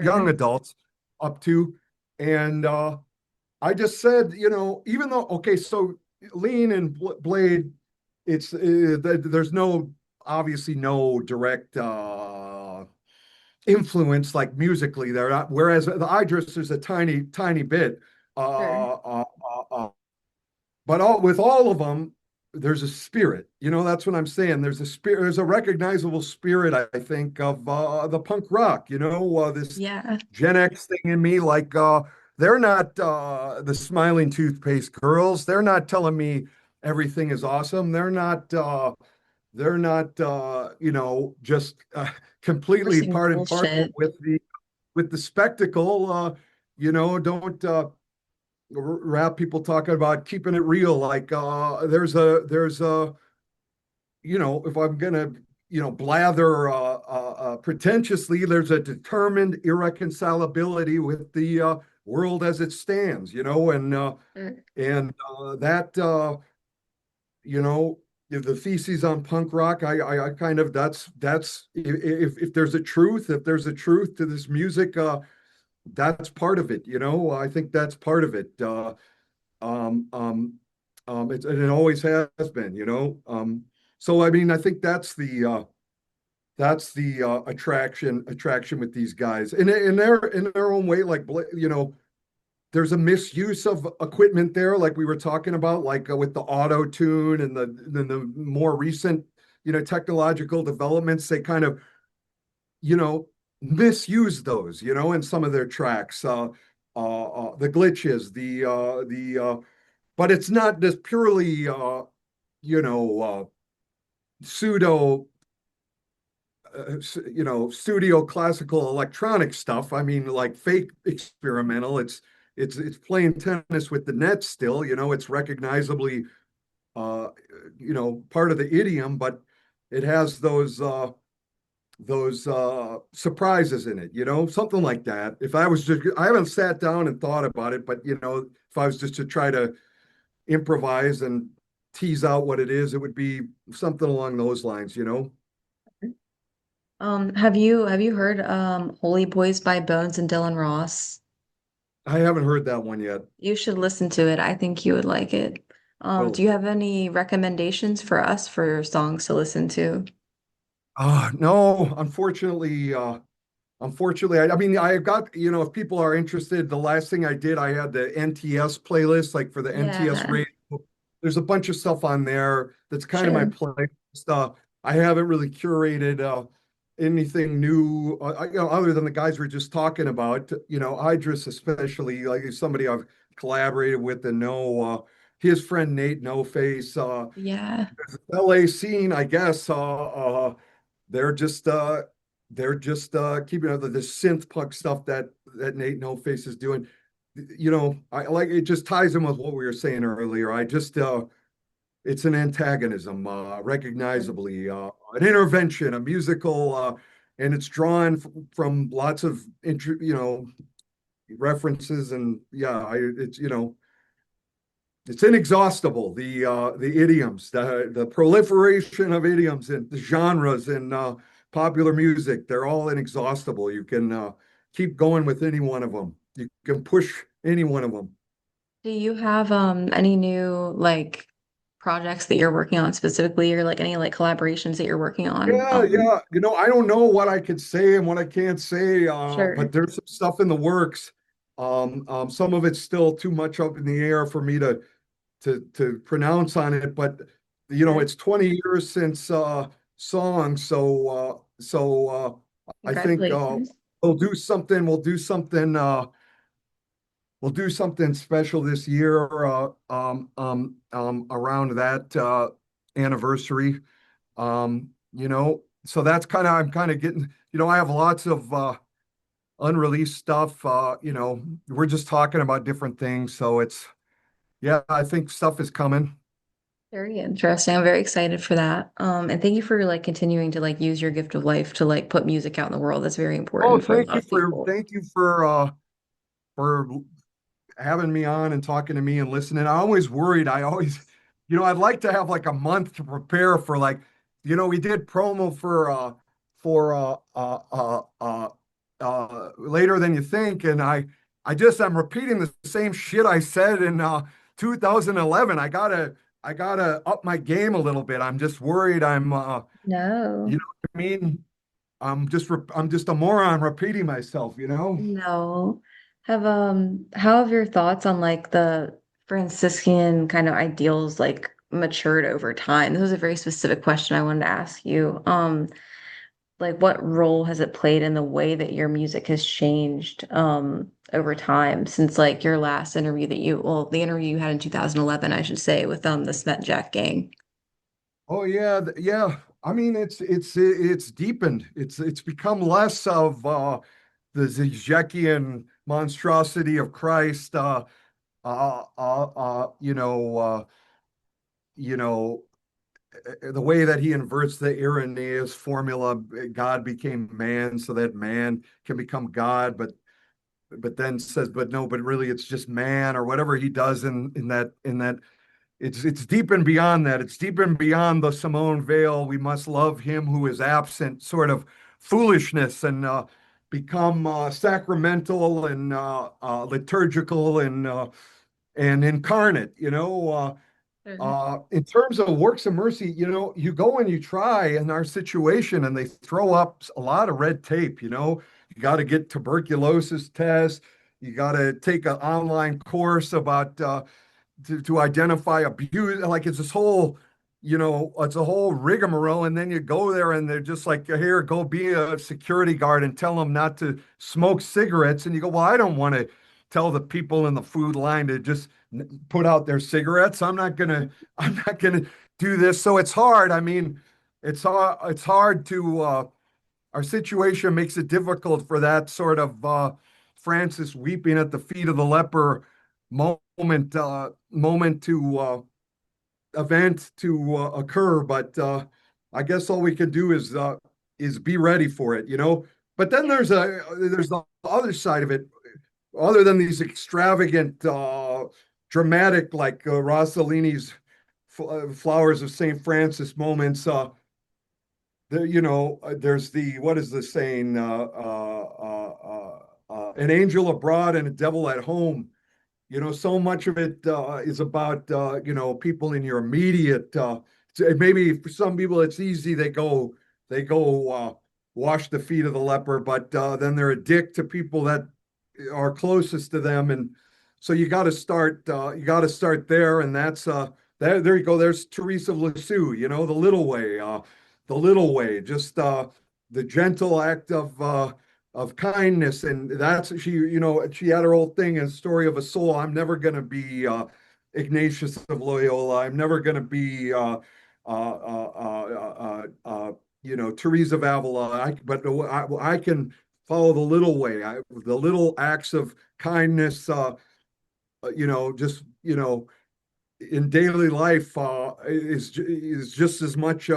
Sure. adults up to? And I just said, even though okay, so Lean and Blade, it's there's no obviously no direct influence like musically there. Whereas the Idris is a tiny, tiny bit. Sure. Uh, uh, but with all of them, there's a spirit. That's what I'm saying. There's a spirit. There's a recognizable spirit, I think, of the punk rock. This Yeah. Gen X thing in me. Like they're not the smiling toothpaste girls. They're not telling me everything is awesome. They're not. Just completely Forcing part and parcel bullshit. with the spectacle. Don't rap people talking about keeping it real. Like there's a if I'm gonna blather pretentiously, there's a determined irreconcilability with the world as it stands. And that you know, if the theses on punk rock, I kind of that's if there's a truth to this music, that's part of it. I think that's part of it. Um, um, and it always has been. So I mean, I think that's the attraction with these guys, in their own way. Like there's a misuse of equipment there, like we were talking about, like with the auto tune and the more recent, technological developments. They kind of, you know, misuse those, in some of their tracks. The glitches, but it's not just purely, you know, pseudo, studio classical electronic stuff. I mean, like fake experimental. It's playing tennis with the net still. It's recognizably, uh, part of the idiom, but it has those surprises in it. Something like that. I haven't sat down and thought about it, but if I was just to try to improvise and tease out what it is, it would be something along those lines. Have you heard Holy Boys by Bones and Dylan Ross? I haven't heard that one yet. You should listen to it. I think you would like it. Do Well, you have any recommendations for us for songs to listen to? no, unfortunately, I mean, I got, if people are interested, the last thing I did, I had the NTS playlist, like for the NTS Yeah, radio. There's a bunch of stuff on there that's kind of my sure. playlist. I haven't really curated anything new, other than the guys we're just talking about. Idris, especially, like, is somebody I've collaborated with and know, his friend Nate No Face. Yeah. LA scene, I guess, they're just keeping up with the synth punk stuff that Nate No Face is doing. I like it, just ties in with what we were saying earlier. I just it's an antagonism, recognizably, an intervention, a musical, and it's drawn from lots of references, and yeah, it's inexhaustible. The idioms, the proliferation of idioms and the genres in popular music, they're all inexhaustible. You can keep going with any one of them. You can push any one of them. Do you have any new like projects that you're working on specifically, or like any like collaborations that you're working on? Yeah, yeah. I don't know what I could say and what I can't say, Sure. but there's some stuff in the works. Some of it's still too much up in the air for me to pronounce on it, but Sure. it's 20 years since song, I think Congratulations. we'll do something special this year around that anniversary. So that's kind of I'm kind of getting, I have lots of unreleased stuff. We're just talking about different things, so it's yeah, I think stuff is coming. Very interesting. I'm very excited for that. And thank you for like continuing to like use your gift of life to like put music out in the world. That's very Oh, important for a lot of people. thank you for having me on and talking to me and listening. I always worried. I always, I'd like to have like a month to prepare for like, we did promo for later than you think, and I'm repeating the same shit I said in 2011. I gotta up my game a little bit. I'm just worried. You No. know what I mean? I'm just a moron repeating myself. No. How have your thoughts on like the Franciscan kind of ideals like matured over time? This was a very specific question I wanted to ask you. Like what role has it played in the way that your music has changed over time since like your last interview the interview you had in 2011, I should say, with the Smet Jack gang. Oh yeah, yeah. I mean, it's deepened. It's become less of the Zizekian monstrosity of Christ. Uh, uh, uh, you know, uh, you know, the way that he inverts the Irenaeus formula. God became man so that man can become God, but then says, but no, but really it's just man, or whatever he does in that. It's deep and beyond that. It's deep and beyond the Simone Weil, we must love him who is absent sort of foolishness, and become sacramental and liturgical and incarnate. Mhm. In terms of works of mercy, you go and you try in our situation, and they throw up a lot of red tape. You got to get tuberculosis tests. You got to take an online course about to identify abuse. Like it's a whole rigmarole. And then you go there and they're just like, here, go be a security guard and tell them not to smoke cigarettes. And you go, well, I don't want to tell the people in the food line to just put out their cigarettes. I'm not gonna do this. So it's hard. I mean, it's hard to, our situation makes it difficult for that sort of Francis weeping at the feet of the leper moment to event to occur. But I guess all we can do is be ready for it. But then Yeah. there's the other side of it. Other than these extravagant, dramatic, like Rossellini's Flowers of St. Francis moments, there's the what is the saying? An angel abroad and a devil at home. So much of it is about people in your immediate. Maybe for some people it's easy. They go wash the feet of the leper, but then they're a dick to people that are closest to them, and so you got to start. You got to start there, and that's there. You go. There's Teresa of Lisieux. The little way. The little way. Just the gentle act of of kindness, and that's she, she had her old thing, a story of a soul. I'm never going to be Ignatius of Loyola. I'm never going to be Teresa of Avila. But I can follow the little way, the little acts of kindness, just in daily life, is just as much,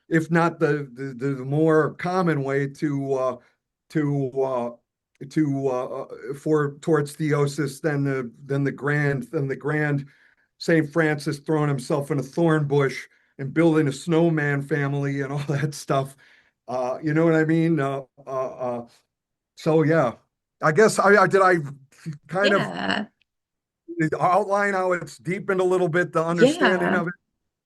if not the more common way to for towards theosis than the grand Saint Francis throwing himself in a thorn bush and building a snowman family and all that stuff. You know what I mean? So yeah, I guess I did I kind of Yeah. outline how it's deepened a little bit the understanding Yeah. of it.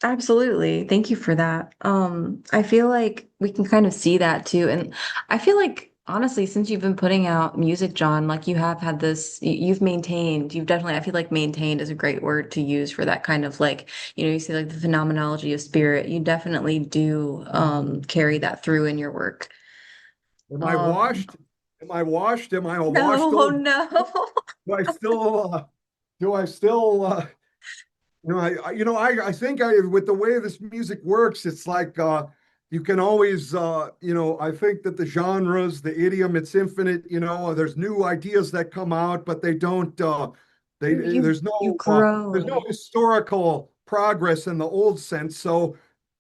Absolutely. Thank you for that. I feel like we can kind of see that too. And I feel like honestly, since you've been putting out music, John, like you have had this, you've maintained, you've definitely, I feel like maintained is a great word to use for that kind of like, you see like the phenomenology of spirit. You definitely do carry that through in your work. Am I Um, washed? Am I washed? Am I a washed no, old? no. Do I still? Do I still? I think with the way this music works, it's like you can always, I think that the genres, the idiom, it's infinite. There's new ideas that come out, but they don't. You There's you there's no grow. historical progress in the old sense. So,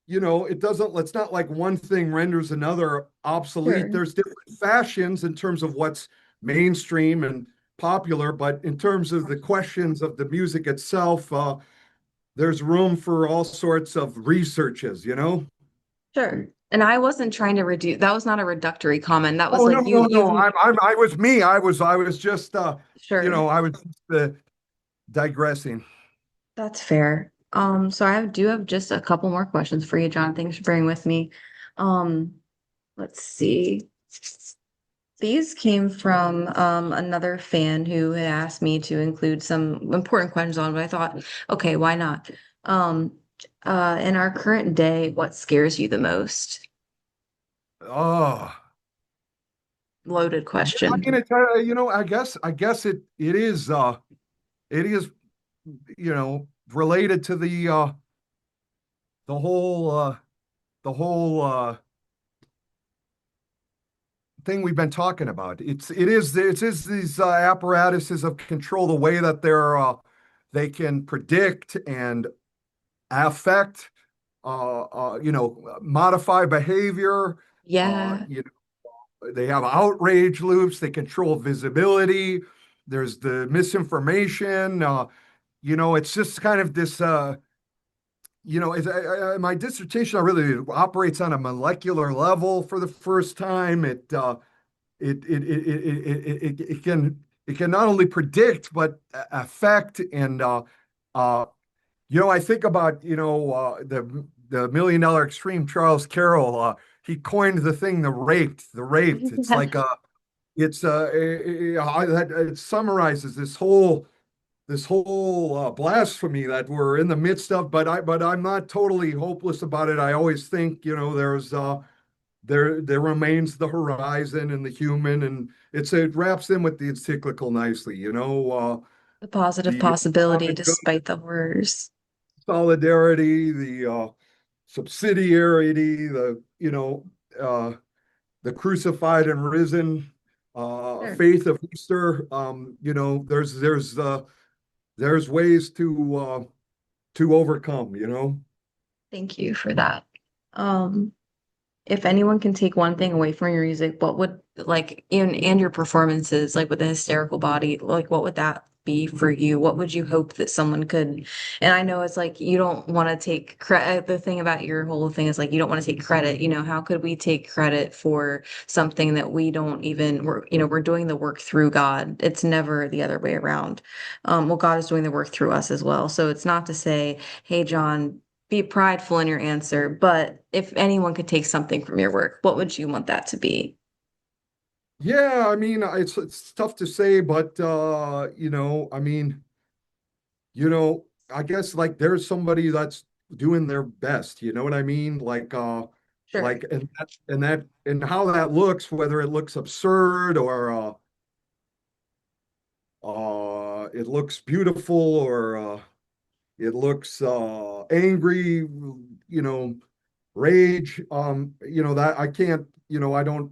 it doesn't. It's not like one thing renders another obsolete. Sure. There's different fashions in terms of what's mainstream and popular, but in terms of the questions of the music itself, there's room for all sorts of researches. Sure. And I wasn't trying to reduce, that was not a reductory comment. That was Oh, no, like no, no. you've, I was me. I was just, sure. I was just, digressing. That's fair. So I do have just a couple more questions for you, John. Thanks for bearing with me. Um, let's see. These came from another fan who had asked me to include some important questions on, but I thought, okay, why not? Um, in our current day, what scares you the most? Oh, Loaded I question. mean, I guess it is, related to the whole, the whole, thing we've been talking about. It is these apparatuses of control, the way that they can predict and affect, modify behavior. Yeah, They have outrage loops. They control visibility. There's the misinformation. It's just kind of this. My dissertation really operates on a molecular level for the first time. It can not only predict but affect. And I think about the Million Dollar Extreme, Charles Carroll. He coined the thing the raped. It's like it summarizes this whole blasphemy that we're in the midst of. But I'm not totally hopeless about it. I always think there remains the horizon and the human, and it wraps in with the encyclical nicely. the positive The possibility common good, despite the horrors. solidarity, the subsidiarity, the crucified and risen, Sure. faith of Easter. There's ways to overcome. Thank you for that. Um, if anyone can take one thing away from your music, what would like and your performances, like with the hysterical body, like what would that be for you? What would you hope that someone could? And I know it's like you don't want to take credit. The thing about your whole thing is like you don't want to take credit. How could we take credit for something that we don't even we're doing the work through God. It's never the other way around. Well, God is doing the work through us as well. So it's not to say, hey, John, be prideful in your answer, but if anyone could take something from your work, what would you want that to be? Yeah, I mean, it's tough to say, but I mean, I guess like there's somebody that's doing their best. You know what I mean? Like, Sure. like and how that looks, whether it looks absurd or it looks beautiful or it looks angry, you know, rage. That I can't, I don't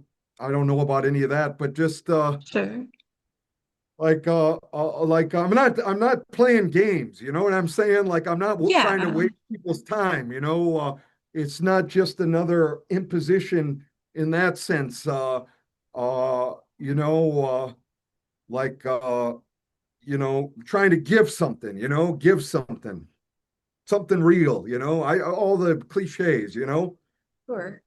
know about any of that, but just Sure. like I'm not playing games, you know what I'm saying? Like I'm not trying to Yeah. waste people's time, it's not just another imposition in that sense. Uh, you know, like trying to give something, something real, I all the cliches, Sure.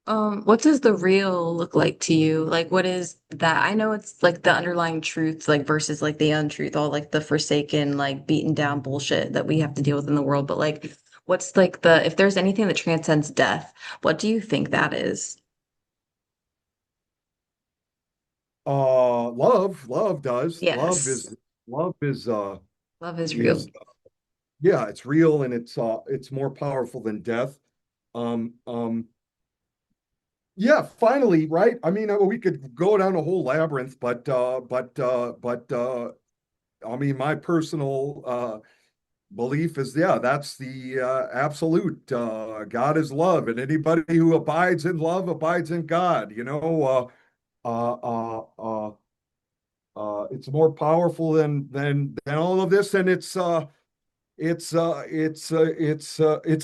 What does the real look like to you? Like, what is that? I know it's like the underlying truth, like versus like the untruth, all like the forsaken, like beaten down bullshit that we have to deal with in the world. But like, what's like if there's anything that transcends death, what do you think that is? love does. Yes. Love Love is real. is yeah, it's real and it's more powerful than death. Um, um, yeah, finally, right? I mean, we could go down a whole labyrinth, but I mean, my personal belief is, yeah, that's the absolute. God is love, and anybody who abides in love abides in God. It's more powerful than all of this, and it's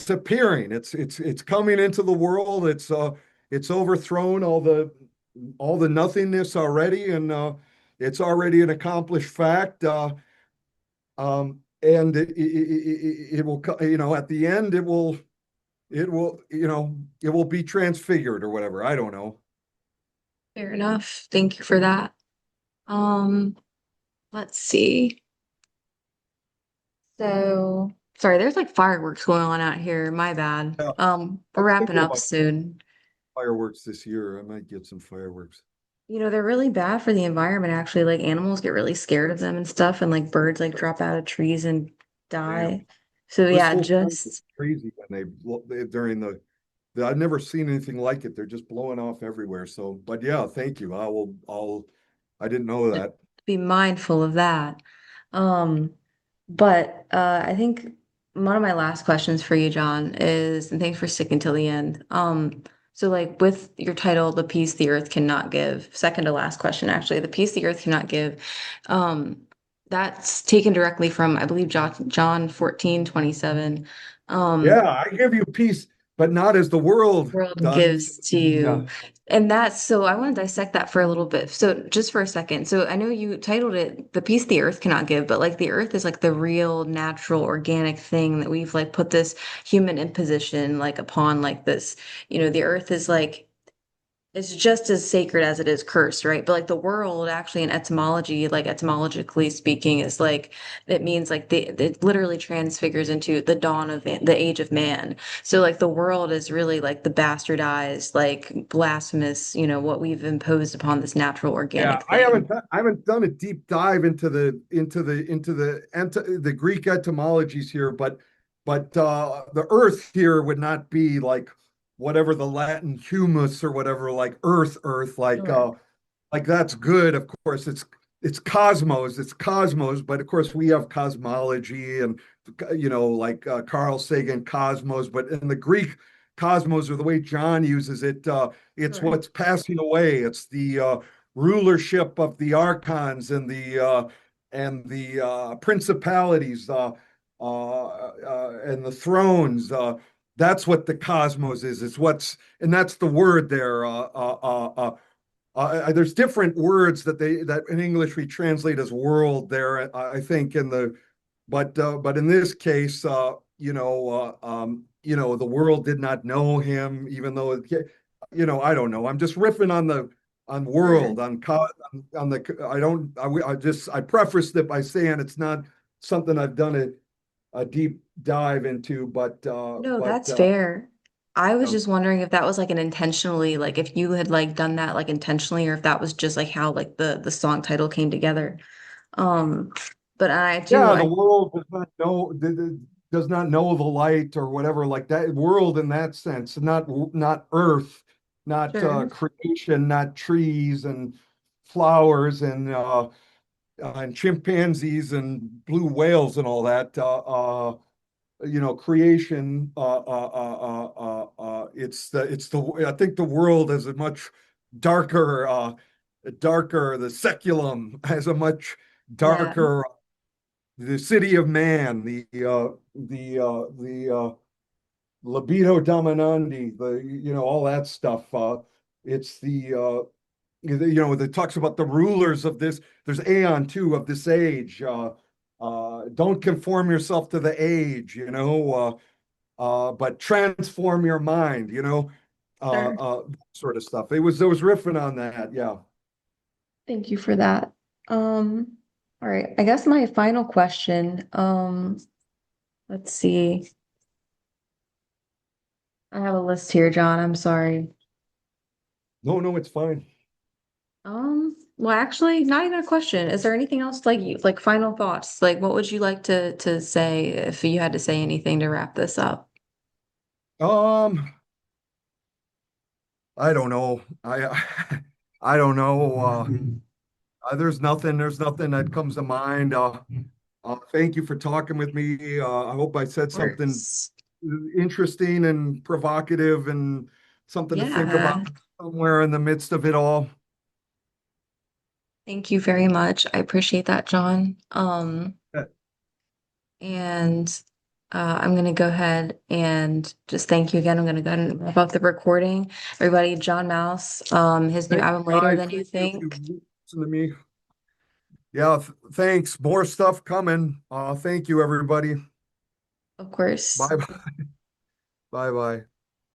appearing. It's coming into the world. It's overthrown all the nothingness already, and it's already an accomplished fact. And it will, at the end, it will be transfigured or whatever. I don't know. Fair enough. Thank you for that. Um, let's see. So, sorry, there's like fireworks going on out here. My bad. Yeah, We're I'm wrapping thinking up about soon. fireworks this year. I might get some fireworks. They're really bad for the environment, actually. Like animals get really scared of them and stuff, and like birds like drop out of trees and Damn. die. So yeah, Crystal storms are just crazy when during I've never seen anything like it. They're just blowing off everywhere. So, but yeah, thank you. I didn't know that. be mindful of that. Um, but I think one of my last questions for you, John, is, and thanks for sticking till the end. So like with your title, The Peace the Earth Cannot Give, second to last question, actually, The Peace the Earth Cannot Give, that's taken directly from, I believe, John 14:27. Um, Yeah, I give you peace, but not as the world world does. gives to Yeah. you. And that's so I want to dissect that for a little bit. So just for a second. So I know you titled it The Peace the Earth Cannot Give, but like the earth is like the real natural organic thing that we've like put this human imposition like upon like this. The earth is like it's just as sacred as it is cursed, right? But like the world actually in etymology, like etymologically speaking, is like it means like it literally transfigures into the dawn of the age of man. So like the world is really like the bastardized, like blasphemous, what we've imposed upon this natural Yeah, organic I thing. haven't done a deep dive into the Greek etymologies here, but the earth here would not be like whatever the Latin humus or whatever, like earth, Sure. like that's good. Of course, it's cosmos, but of course we have cosmology and like Carl Sagan cosmos, but in the Greek cosmos or the way John uses it, it's Sure. what's passing away. It's the rulership of the archons and the principalities and the thrones. That's what the cosmos is. And that's the word there. There's different words that in English we translate as world there. I think but in this case, the world did not know him, even though I don't know. I'm just riffing on Sure. world on the. I prefaced it by saying it's not something I've done a deep dive into, but No, that's fair. I was um, just wondering if that was like an intentionally, like if you had like done that like intentionally, or if that was just like how like the song title came together. Um, but I do, yeah, the I world does not know. does not know the light or whatever, like that world in that sense, not earth, not Sure. creation, not trees and flowers and chimpanzees and blue whales and all that. Creation. I think the world is a much darker. The seculum has a much Yeah. darker. The city of man, the libido dominandi, all that stuff. It's it talks about the rulers of this. There's Aeon too of this age. Don't conform yourself to the age, but transform your mind, Sure. sort of stuff. It was riffing on that, yeah. Thank you for that. All right. I guess my final question, let's see. I have a list here, John. I'm sorry. No, no, it's fine. Well, actually, not even a question. Is there anything else like you like final thoughts? Like what would you like to say if you had to say anything to wrap this up? Um, I don't know. I don't know. There's nothing that comes to mind. Thank you for talking with me. I hope I said Of something course. interesting and provocative and something to think about Yeah. somewhere in the midst of it all. Thank you very much. I appreciate that, John. And I'm going to go ahead and just thank you again. I'm going to go ahead and wrap up the recording. Everybody, John Mouse, his new Thank album you, Later guys. Than You Thank you if Think. you listen to me. Yeah, thanks. More stuff coming. Thank you, everybody. Of course. Bye bye. Bye bye.